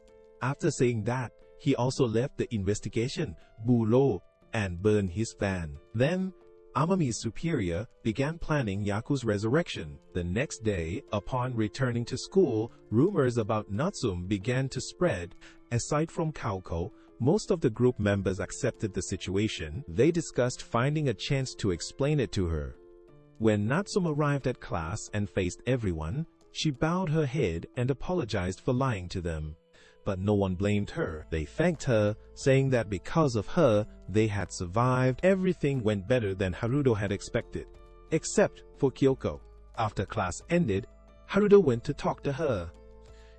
Speaker 1: After saying that, he also left the investigation bureau and burned his van. Then, Amami's superior began planning Yaku's resurrection. The next day, upon returning to school, rumors about Natsume began to spread. Aside from Kaoko, most of the group members accepted the situation. They discussed finding a chance to explain it to her. When Natsume arrived at class and faced everyone, she bowed her head and apologized for lying to them. But no one blamed her. They thanked her, saying that because of her, they had survived. Everything went better than Haruto had expected, except for Kyoko. After class ended, Haruto went to talk to her.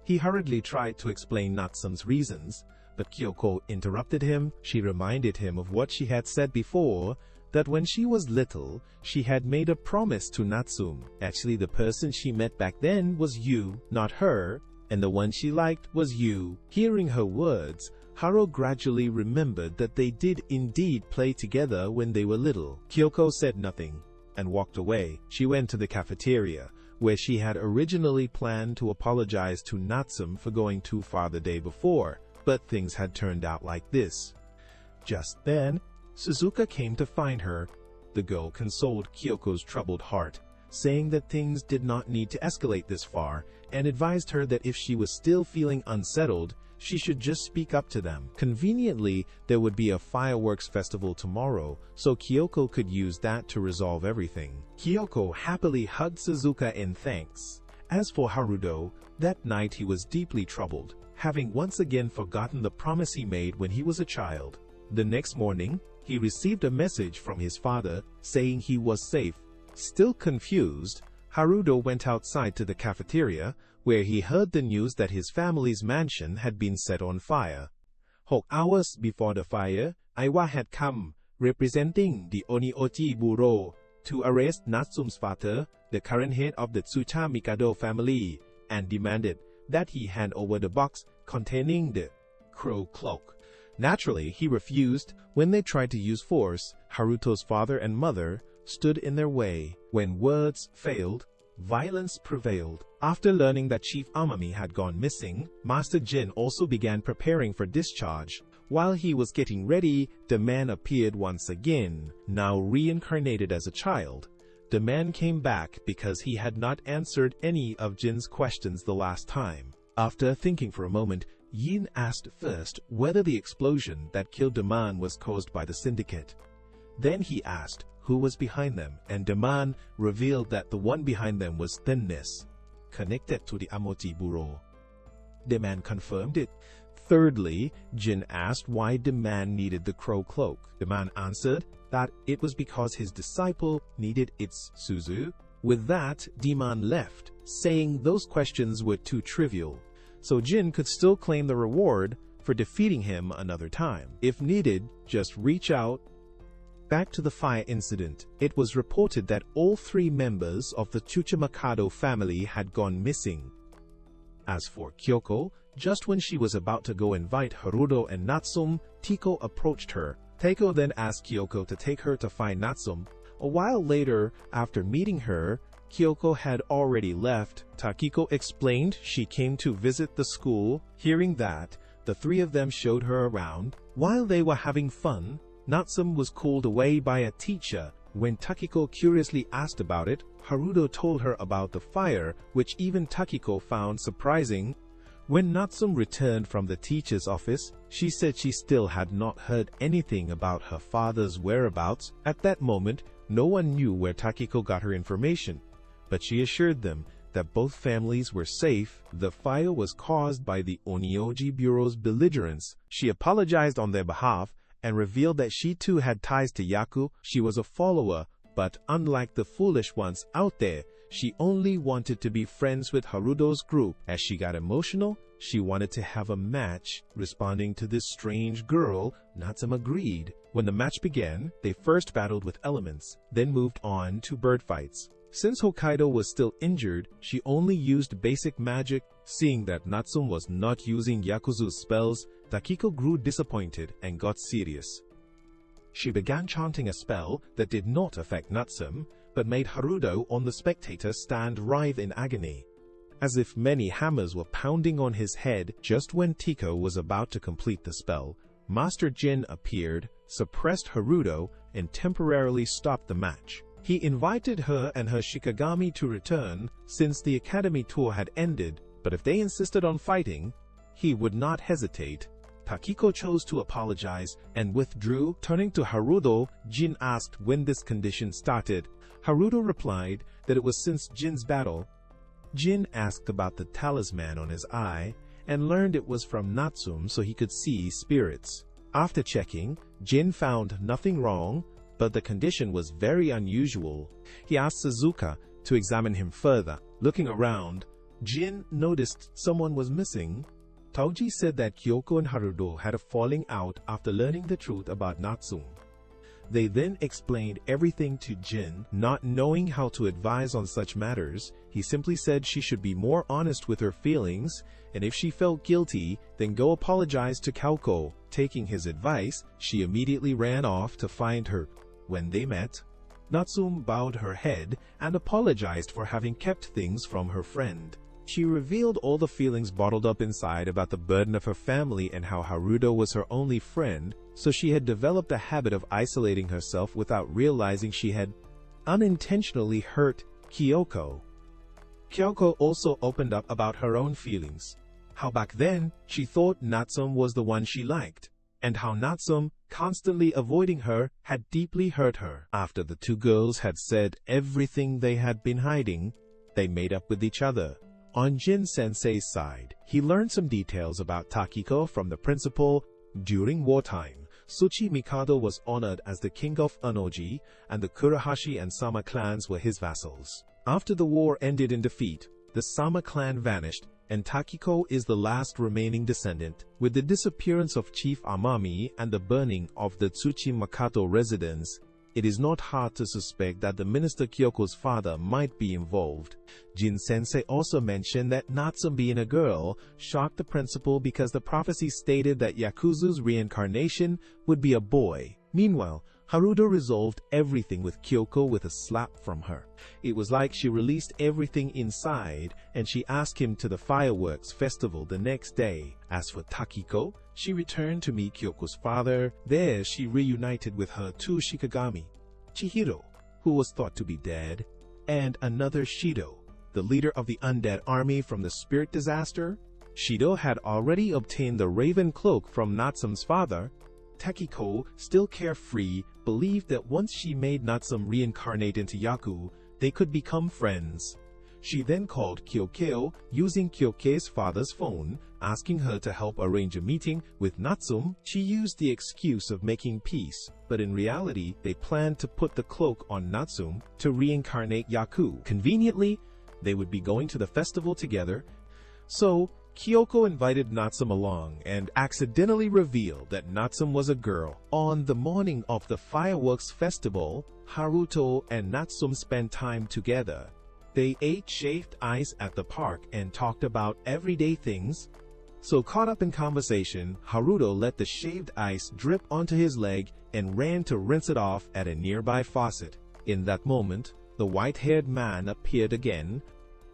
Speaker 1: He hurriedly tried to explain Natsume's reasons, but Kyoko interrupted him. She reminded him of what she had said before, that when she was little, she had made a promise to Natsume. Actually, the person she met back then was you, not her, and the one she liked was you. Hearing her words, Haro gradually remembered that they did indeed play together when they were little. Kyoko said nothing and walked away. She went to the cafeteria, where she had originally planned to apologize to Natsume for going too far the day before, but things had turned out like this. Just then, Suzuka came to find her. The girl consoled Kyoko's troubled heart, saying that things did not need to escalate this far, and advised her that if she was still feeling unsettled, she should just speak up to them. Conveniently, there would be a fireworks festival tomorrow, so Kyoko could use that to resolve everything. Kyoko happily hugged Suzuka in thanks. As for Haruto, that night he was deeply troubled, having once again forgotten the promise he made when he was a child. The next morning, he received a message from his father saying he was safe. Still confused, Haruto went outside to the cafeteria, where he heard the news that his family's mansion had been set on fire. 6 hours before the fire, Aiwa had come, representing the Onioji Bureau, to arrest Natsume's father, the current head of the Tsucha Mikado family, and demanded that he hand over the box containing the crow cloak. Naturally, he refused. When they tried to use force, Haruto's father and mother stood in their way. When words failed, violence prevailed. After learning that Chief Amami had gone missing, Master Jin also began preparing for discharge. While he was getting ready, the man appeared once again, now reincarnated as a child. The man came back because he had not answered any of Jin's questions the last time. After thinking for a moment, Yin asked first whether the explosion that killed the man was caused by the syndicate. Then he asked who was behind them, and the man revealed that the one behind them was Thinness, connected to the Amoji Bureau. The man confirmed it. Thirdly, Jin asked why the man needed the crow cloak. The man answered that it was because his disciple needed its Suzu. With that, the man left, saying those questions were too trivial, so Jin could still claim the reward for defeating him another time. If needed, just reach out. Back to the fire incident. It was reported that all 3 members of the Tsuchimakado family had gone missing. As for Kyoko, just when she was about to go invite Haruto and Natsume, Tiko approached her. Tiko then asked Kyoko to take her to find Natsume. A while later, after meeting her, Kyoko had already left. Takiko explained she came to visit the school. Hearing that, the 3 of them showed her around. While they were having fun, Natsume was called away by a teacher. When Takiko curiously asked about it, Haruto told her about the fire, which even Takiko found surprising. When Natsume returned from the teacher's office, she said she still had not heard anything about her father's whereabouts. At that moment, no one knew where Takiko got her information, but she assured them that both families were safe. The fire was caused by the Onioji Bureau's belligerence. She apologized on their behalf and revealed that she too had ties to Yaku. She was a follower, but unlike the foolish ones out there, she only wanted to be friends with Haruto's group. As she got emotional, she wanted to have a match. Responding to this strange girl, Natsume agreed. When the match began, they first battled with elements, then moved on to bird fights. Since Hokkaido was still injured, she only used basic magic. Seeing that Natsume was not using Yakuzu's spells, Takiko grew disappointed and got serious. She began chanting a spell that did not affect Natsume, but made Haruto on the spectator stand writhe in agony. As if many hammers were pounding on his head. Just when Tiko was about to complete the spell, Master Jin appeared, suppressed Haruto, and temporarily stopped the match. He invited her and her Shikigami to return since the academy tour had ended, but if they insisted on fighting, he would not hesitate. Takiko chose to apologize and withdrew. Turning to Haruto, Jin asked when this condition started. Haruto replied that it was since Jin's battle. Jin asked about the talisman on his eye and learned it was from Natsume so he could see spirits. After checking, Jin found nothing wrong, but the condition was very unusual. He asked Suzuka to examine him further. Looking around, Jin noticed someone was missing. Toji said that Kyoko and Haruto had a falling out after learning the truth about Natsume. They then explained everything to Jin. Not knowing how to advise on such matters, he simply said she should be more honest with her feelings, and if she felt guilty, then go apologize to Kyoko. Taking his advice, she immediately ran off to find her. When they met, Natsume bowed her head and apologized for having kept things from her friend. She revealed all the feelings bottled up inside about the burden of her family and how Haruto was her only friend, so she had developed a habit of isolating herself without realizing she had unintentionally hurt Kyoko. Kyoko also opened up about her own feelings, how back then she thought Natsume was the one she liked, and how Natsume, constantly avoiding her, had deeply hurt her. After the two girls had said everything they had been hiding, they made up with each other. On Jin-sensei's side, he learned some details about Takiko from the principal. During wartime, Tsuchi Mikado was honored as the king of Unoji, and the Kurahashi and Sama clans were his vassals. After the war ended in defeat, the Sama clan vanished, and Takiko is the last remaining descendant. With the disappearance of Chief Amami and the burning of the Tsuchi Makato residence, it is not hard to suspect that the Minister Kyoko's father might be involved. Jin-sensei also mentioned that Natsume being a girl shocked the principal because the prophecy stated that Yakuzu's reincarnation would be a boy. Meanwhile, Haruto resolved everything with Kyoko with a slap from her. It was like she released everything inside, and she asked him to the fireworks festival the next day. As for Takiko, she returned to meet Kyoko's father. There she reunited with her two Shikigami, Chihiro, who was thought to be dead, and another Shido, the leader of the undead army from the spirit disaster. Shido had already obtained the raven cloak from Natsume's father. Takiko, still carefree, believed that once she made Natsume reincarnate into Yaku, they could become friends. She then called Kyokyo using Kyokei's father's phone, asking her to help arrange a meeting with Natsume. She used the excuse of making peace, but in reality, they planned to put the cloak on Natsume to reincarnate Yaku. Conveniently, they would be going to the festival together, so Kyoko invited Natsume along and accidentally revealed that Natsume was a girl. On the morning of the fireworks festival, Haruto and Natsume spent time together. They ate shaved ice at the park and talked about everyday things. So caught up in conversation, Haruto let the shaved ice drip onto his leg and ran to rinse it off at a nearby faucet. In that moment, the white-haired man appeared again.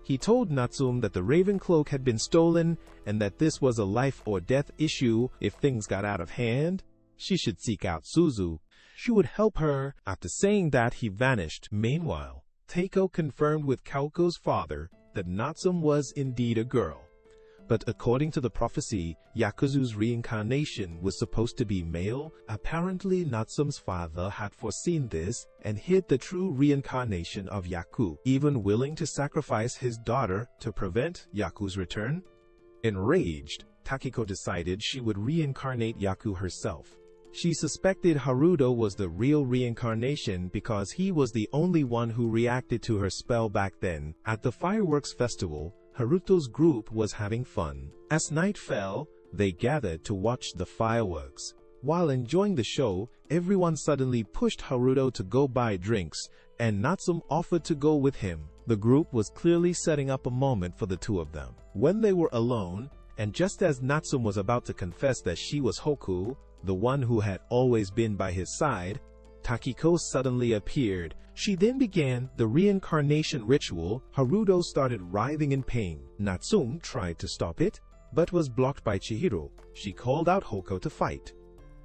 Speaker 1: He told Natsume that the raven cloak had been stolen and that this was a life or death issue. If things got out of hand, she should seek out Suzu. She would help her. After saying that, he vanished. Meanwhile, Takiko confirmed with Kyoko's father that Natsume was indeed a girl. But according to the prophecy, Yakuzu's reincarnation was supposed to be male. Apparently, Natsume's father had foreseen this and hid the true reincarnation of Yaku, even willing to sacrifice his daughter to prevent Yaku's return. Enraged, Takiko decided she would reincarnate Yaku herself. She suspected Haruto was the real reincarnation because he was the only one who reacted to her spell back then. At the fireworks festival, Haruto's group was having fun. As night fell, they gathered to watch the fireworks. While enjoying the show, everyone suddenly pushed Haruto to go buy drinks, and Natsume offered to go with him. The group was clearly setting up a moment for the two of them. When they were alone, and just as Natsume was about to confess that she was Hoku, the one who had always been by his side, Takiko suddenly appeared. She then began the reincarnation ritual. Haruto started writhing in pain. Natsume tried to stop it, but was blocked by Chihiro. She called out Hoko to fight,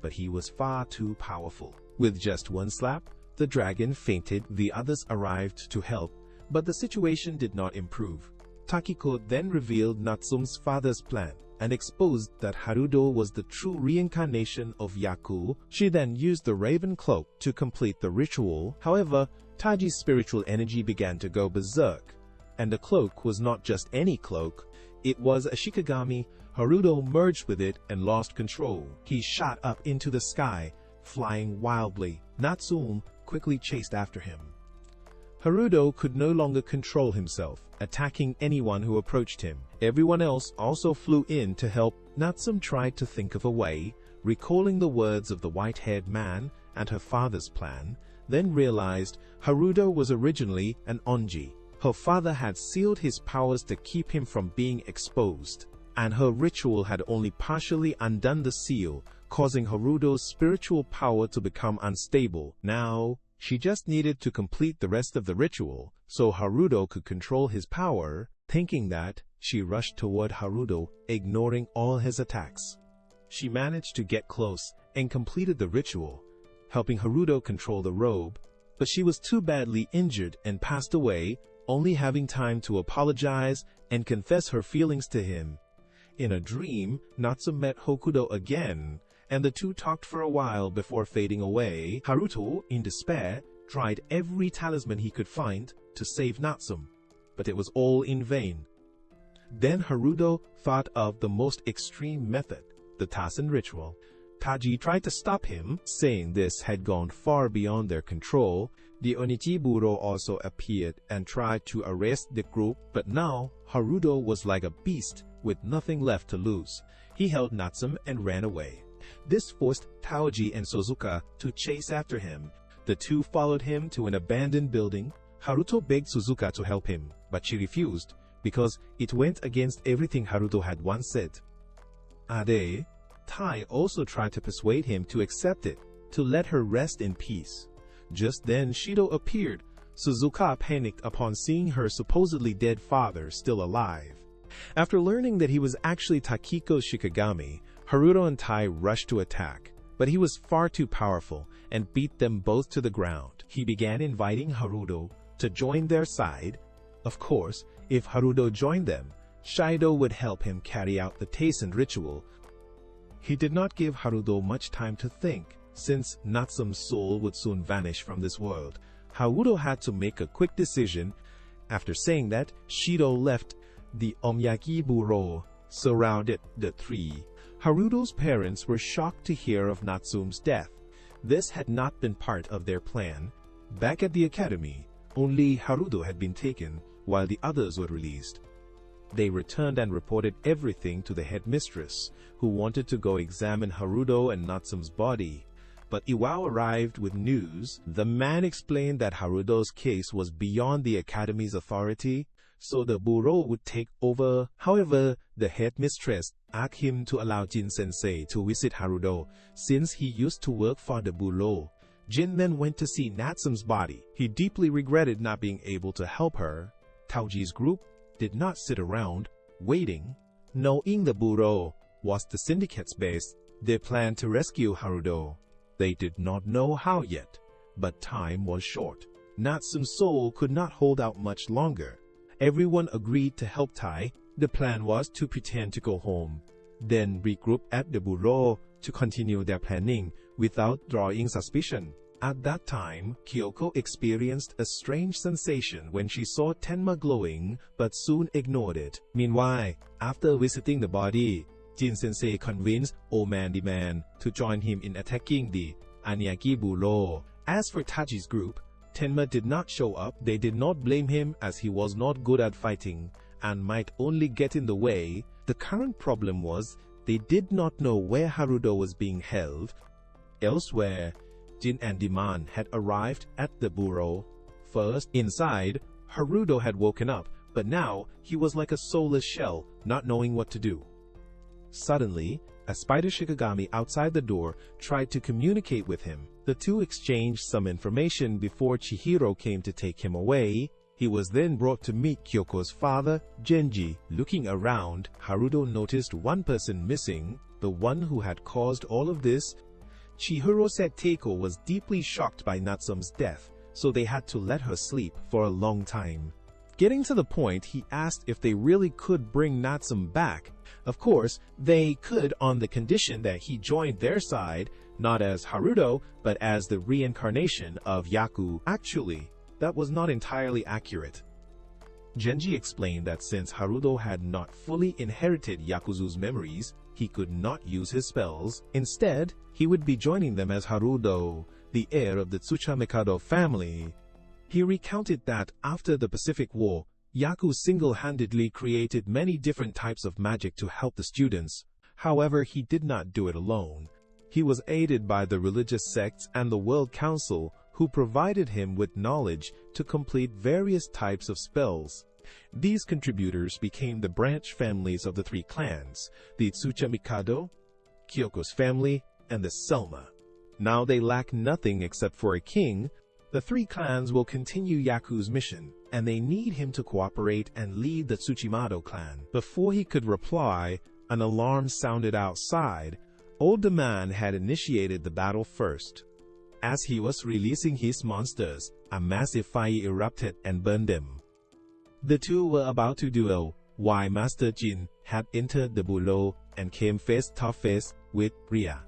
Speaker 1: but he was far too powerful. With just one slap, the dragon fainted. The others arrived to help, but the situation did not improve. Takiko then revealed Natsume's father's plan and exposed that Haruto was the true reincarnation of Yaku. She then used the raven cloak to complete the ritual. However, Taji's spiritual energy began to go berserk, and the cloak was not just any cloak. It was a Shikigami. Haruto merged with it and lost control. He shot up into the sky, flying wildly. Natsume quickly chased after him. Haruto could no longer control himself, attacking anyone who approached him. Everyone else also flew in to help. Natsume tried to think of a way, recalling the words of the white-haired man and her father's plan, then realized Haruto was originally an Onji. Her father had sealed his powers to keep him from being exposed, and her ritual had only partially undone the seal, causing Haruto's spiritual power to become unstable. Now, she just needed to complete the rest of the ritual, so Haruto could control his power. Thinking that, she rushed toward Haruto, ignoring all his attacks. She managed to get close and completed the ritual, helping Haruto control the robe, but she was too badly injured and passed away, only having time to apologize and confess her feelings to him. In a dream, Natsume met Hokuto again, and the two talked for a while before fading away. Haruto, in despair, tried every talisman he could find to save Natsume, but it was all in vain. Then Haruto thought of the most extreme method, the Taisen ritual. Taji tried to stop him, saying this had gone far beyond their control. The Onichiburo also appeared and tried to arrest the group, but now Haruto was like a beast with nothing left to lose. He held Natsume and ran away. This forced Taoji and Suzuka to chase after him. The two followed him to an abandoned building. Haruto begged Suzuka to help him, but she refused because it went against everything Haruto had once said. Ade, Tai also tried to persuade him to accept it, to let her rest in peace. Just then Shido appeared. Suzuka panicked upon seeing her supposedly dead father still alive. After learning that he was actually Takiko's Shikigami, Haruto and Tai rushed to attack, but he was far too powerful and beat them both to the ground. He began inviting Haruto to join their side. Of course, if Haruto joined them, Shido would help him carry out the Taisen ritual. He did not give Haruto much time to think, since Natsume's soul would soon vanish from this world. Haruto had to make a quick decision. After saying that, Shido left. The Omyaki-buro surrounded the tree. Haruto's parents were shocked to hear of Natsume's death. This had not been part of their plan. Back at the academy, only Haruto had been taken, while the others were released. They returned and reported everything to the headmistress, who wanted to go examine Haruto and Natsume's body. But Iwao arrived with news. The man explained that Haruto's case was beyond the academy's authority, so the bureau would take over. However, the headmistress asked him to allow Jin-sensei to visit Haruto, since he used to work for the bureau. Jin then went to see Natsume's body. He deeply regretted not being able to help her. Taoji's group did not sit around, waiting. Knowing the bureau was the syndicate's base, they planned to rescue Haruto. They did not know how yet, but time was short. Natsume's soul could not hold out much longer. Everyone agreed to help Tai. The plan was to pretend to go home, then regroup at the bureau to continue their planning without drawing suspicion. At that time, Kyoko experienced a strange sensation when she saw Tenma glowing, but soon ignored it. Meanwhile, after visiting the body, Jin Sensei convinced Old Man the Man to join him in attacking the Anyaki Bureau. As for Taji's group, Tenma did not show up. They did not blame him as he was not good at fighting and might only get in the way. The current problem was they did not know where Harudo was being held. Elsewhere, Jin and Diman had arrived at the bureau. First, inside, Harudo had woken up, but now he was like a soulless shell, not knowing what to do. Suddenly, a spider Shikigami outside the door tried to communicate with him. The two exchanged some information before Chihiro came to take him away. He was then brought to meet Kyoko's father, Genji. Looking around, Harudo noticed one person missing, the one who had caused all of this. Chihiro said Teiko was deeply shocked by Natsume's death, so they had to let her sleep for a long time. Getting to the point, he asked if they really could bring Natsume back. Of course, they could on the condition that he joined their side, not as Harudo, but as the reincarnation of Yaku. Actually, that was not entirely accurate. Genji explained that since Harudo had not fully inherited Yakuzu's memories, he could not use his spells. Instead, he would be joining them as Harudo, the heir of the Tsucha Mikado family. He recounted that after the Pacific War, Yaku single-handedly created many different types of magic to help the students. However, he did not do it alone. He was aided by the religious sects and the World Council, who provided him with knowledge to complete various types of spells. These contributors became the branch families of the three clans, the Tsucha Mikado, Kyoko's family, and the Selma. Now they lack nothing except for a king. The three clans will continue Yaku's mission, and they need him to cooperate and lead the Tsuchimado clan. Before he could reply, an alarm sounded outside. Old Man had initiated the battle first. As he was releasing his monsters, a massive fire erupted and burned them. The two were about to duel, while Master Jin had entered the bureau and came face to face with Ria.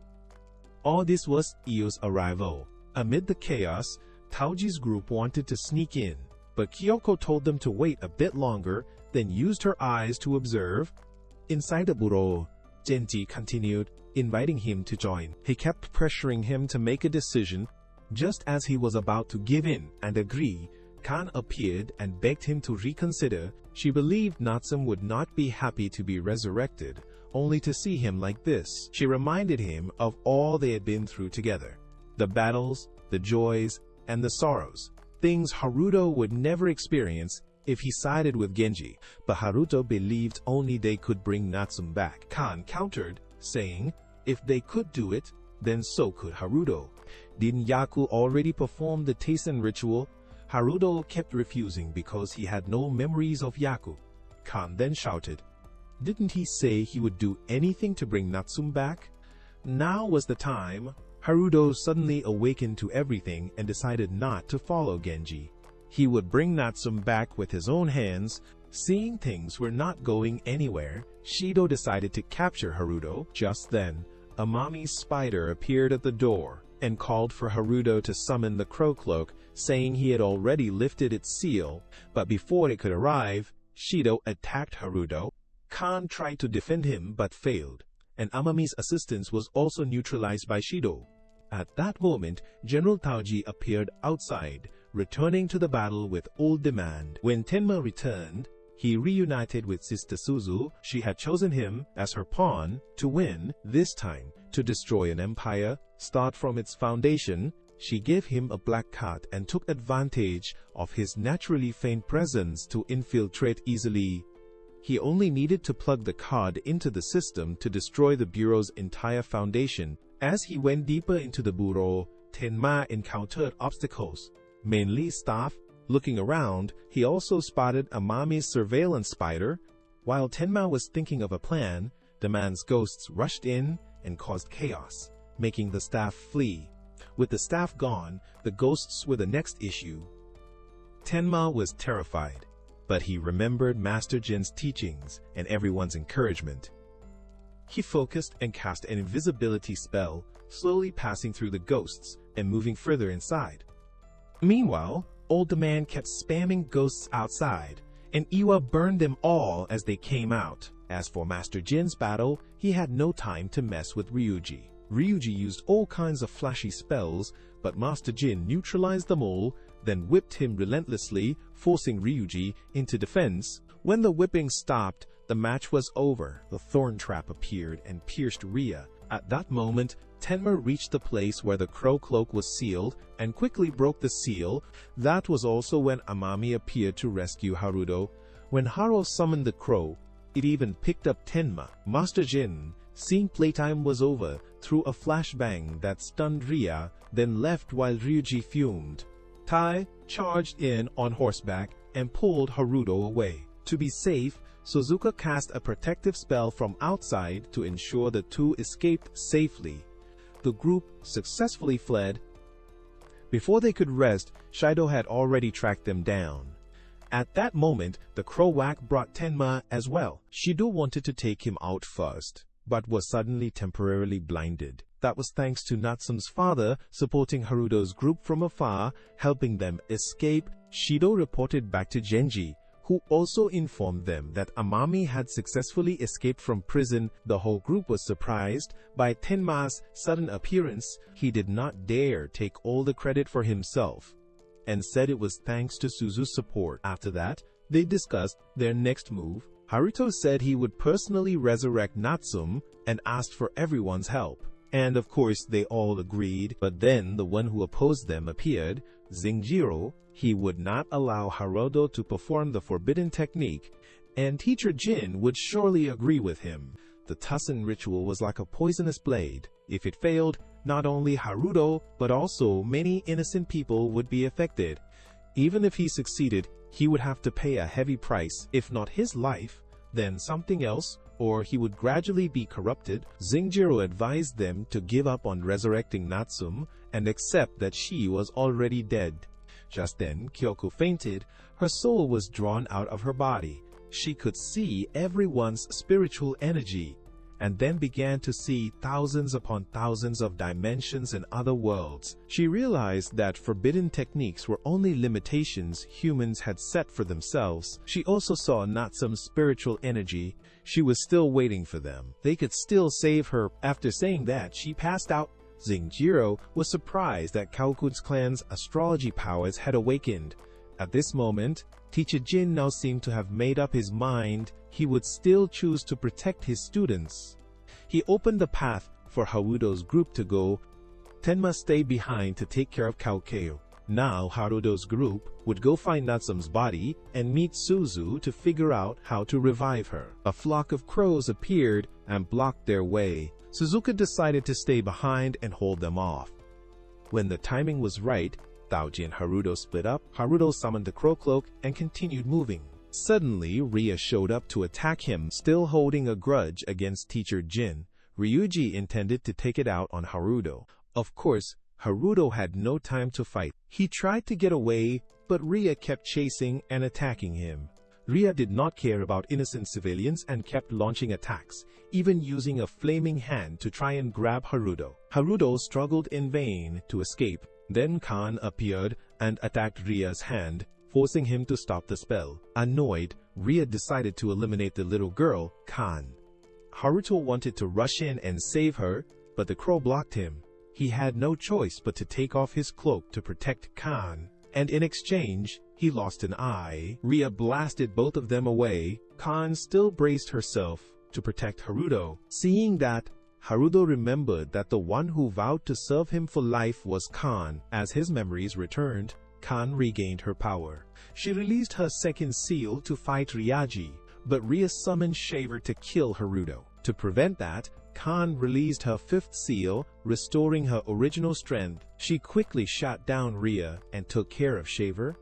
Speaker 1: All this was Io's arrival. Amid the chaos, Taoji's group wanted to sneak in, but Kyoko told them to wait a bit longer, then used her eyes to observe. Inside the bureau, Genji continued, inviting him to join. He kept pressuring him to make a decision. Just as he was about to give in and agree, Kan appeared and begged him to reconsider. She believed Natsume would not be happy to be resurrected, only to see him like this. She reminded him of all they had been through together. The battles, the joys, and the sorrows. Things Haruto would never experience if he sided with Genji. But Haruto believed only they could bring Natsume back. Kan countered, saying, if they could do it, then so could Haruto. Didn't Yaku already perform the Taisen ritual? Haruto kept refusing because he had no memories of Yaku. Kan then shouted, didn't he say he would do anything to bring Natsume back? Now was the time. Haruto suddenly awakened to everything and decided not to follow Genji. He would bring Natsume back with his own hands. Seeing things were not going anywhere, Shido decided to capture Haruto. Just then, a mommy spider appeared at the door and called for Haruto to summon the crow cloak, saying he had already lifted its seal. But before it could arrive, Shido attacked Haruto. Kan tried to defend him but failed, and Amami's assistance was also neutralized by Shido. At that moment, General Taoji appeared outside, returning to the battle with Old Demand. When Tenma returned, he reunited with Sister Suzu. She had chosen him as her pawn to win, this time to destroy an empire, start from its foundation. She gave him a black card and took advantage of his naturally faint presence to infiltrate easily. He only needed to plug the card into the system to destroy the bureau's entire foundation. As he went deeper into the bureau, Tenma encountered obstacles, mainly staff. Looking around, he also spotted Amami's surveillance spider. While Tenma was thinking of a plan, the man's ghosts rushed in and caused chaos, making the staff flee. With the staff gone, the ghosts were the next issue. Tenma was terrified, but he remembered Master Jin's teachings and everyone's encouragement. He focused and cast an invisibility spell, slowly passing through the ghosts and moving further inside. Meanwhile, Old Man kept spamming ghosts outside, and Iwa burned them all as they came out. As for Master Jin's battle, he had no time to mess with Ryuji. Ryuji used all kinds of flashy spells, but Master Jin neutralized them all, then whipped him relentlessly, forcing Ryuji into defense. When the whipping stopped, the match was over. The thorn trap appeared and pierced Rhea. At that moment, Tenma reached the place where the crow cloak was sealed and quickly broke the seal. That was also when Amami appeared to rescue Haruto. When Haro summoned the crow, it even picked up Tenma. Master Jin, seeing playtime was over, threw a flashbang that stunned Rhea, then left while Ryuji fumed. Tai charged in on horseback and pulled Haruto away. To be safe, Suzuka cast a protective spell from outside to ensure the two escaped safely. The group successfully fled. Before they could rest, Shido had already tracked them down. At that moment, the crow whack brought Tenma as well. Shido wanted to take him out first, but was suddenly temporarily blinded. That was thanks to Natsume's father supporting Haruto's group from afar, helping them escape. Shido reported back to Genji, who also informed them that Amami had successfully escaped from prison. The whole group was surprised by Tenma's sudden appearance. He did not dare take all the credit for himself, and said it was thanks to Suzu's support. After that, they discussed their next move. Haruto said he would personally resurrect Natsume and asked for everyone's help. And of course they all agreed, but then the one who opposed them appeared, Zinjiro. He would not allow Haruto to perform the forbidden technique, and Teacher Jin would surely agree with him. The Tussin ritual was like a poisonous blade. If it failed, not only Haruto, but also many innocent people would be affected. Even if he succeeded, he would have to pay a heavy price, if not his life, then something else, or he would gradually be corrupted. Zinjiro advised them to give up on resurrecting Natsume and accept that she was already dead. Just then, Kyoko fainted. Her soul was drawn out of her body. She could see everyone's spiritual energy, and then began to see thousands upon thousands of dimensions and other worlds. She realized that forbidden techniques were only limitations humans had set for themselves. She also saw Natsume's spiritual energy. She was still waiting for them. They could still save her. After saying that, she passed out. Zinjiro was surprised that Kaoku's clan's astrology powers had awakened. At this moment, Teacher Jin now seemed to have made up his mind. He would still choose to protect his students. He opened the path for Haruto's group to go. Tenma stayed behind to take care of Kaokeo. Now Haruto's group would go find Natsume's body and meet Suzu to figure out how to revive her. A flock of crows appeared and blocked their way. Suzuka decided to stay behind and hold them off. When the timing was right, Taoji and Haruto split up. Haruto summoned the crow cloak and continued moving. Suddenly, Rhea showed up to attack him, still holding a grudge against Teacher Jin. Ryuji intended to take it out on Haruto. Of course, Haruto had no time to fight. He tried to get away, but Rhea kept chasing and attacking him. Rhea did not care about innocent civilians and kept launching attacks, even using a flaming hand to try and grab Haruto. Haruto struggled in vain to escape. Then Khan appeared and attacked Rhea's hand, forcing him to stop the spell. Annoyed, Rhea decided to eliminate the little girl, Khan. Haruto wanted to rush in and save her, but the crow blocked him. He had no choice but to take off his cloak to protect Khan, and in exchange, he lost an eye. Rhea blasted both of them away. Khan still braced herself to protect Haruto. Seeing that, Haruto remembered that the one who vowed to serve him for life was Khan. As his memories returned, Khan regained her power. She released her second seal to fight Ryaji, but Rhea summoned Shaver to kill Haruto. To prevent that, Khan released her fifth seal, restoring her original strength. She quickly shot down Rhea and took care of Shaver,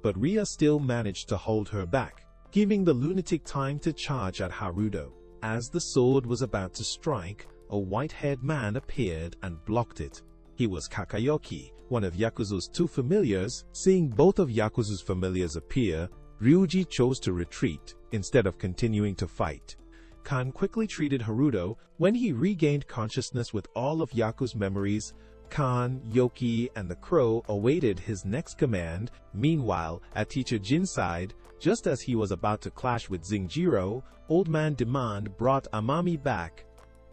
Speaker 1: but Rhea still managed to hold her back, giving the lunatic time to charge at Haruto. As the sword was about to strike, a white-haired man appeared and blocked it. He was Kakayoki, one of Yakuzu's two familiars. Seeing both of Yakuzu's familiars appear, Ryuji chose to retreat instead of continuing to fight. Khan quickly treated Haruto. When he regained consciousness with all of Yaku's memories, Khan, Yoki, and the crow awaited his next command. Meanwhile, at Teacher Jin's side, just as he was about to clash with Zinjiro, Old Man Demand brought Amami back.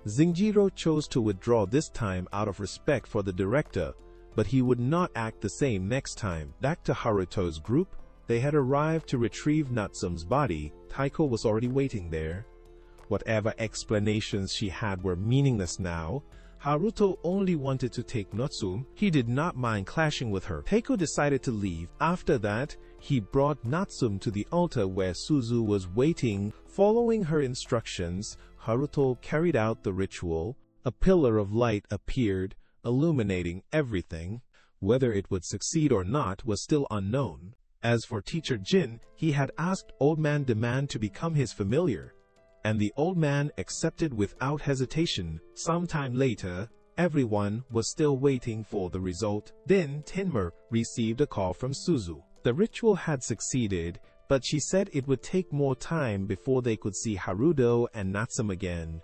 Speaker 1: Zinjiro chose to withdraw this time out of respect for the director, but he would not act the same next time. Back to Haruto's group, they had arrived to retrieve Natsume's body. Taiko was already waiting there. Whatever explanations she had were meaningless now. Haruto only wanted to take Natsume. He did not mind clashing with her. Taiko decided to leave. After that, he brought Natsume to the altar where Suzu was waiting. Following her instructions, Haruto carried out the ritual. A pillar of light appeared, illuminating everything. Whether it would succeed or not was still unknown. As for Teacher Jin, he had asked Old Man Demand to become his familiar, and the old man accepted without hesitation. Sometime later, everyone was still waiting for the result. Then Tenma received a call from Suzu. The ritual had succeeded, but she said it would take more time before they could see Haruto and Natsume again.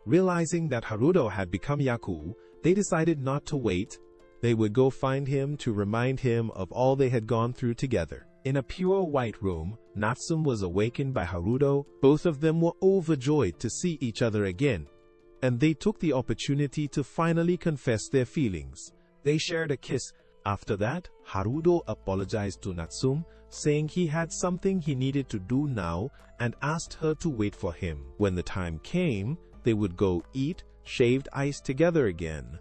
Speaker 1: Realizing that Haruto had become Yaku, they decided not to wait. They would go find him to remind him of all they had gone through together. In a pure white room, Natsume was awakened by Haruto. Both of them were overjoyed to see each other again, and they took the opportunity to finally confess their feelings. They shared a kiss. After that, Haruto apologized to Natsume, saying he had something he needed to do now and asked her to wait for him. When the time came, they would go eat shaved ice together again.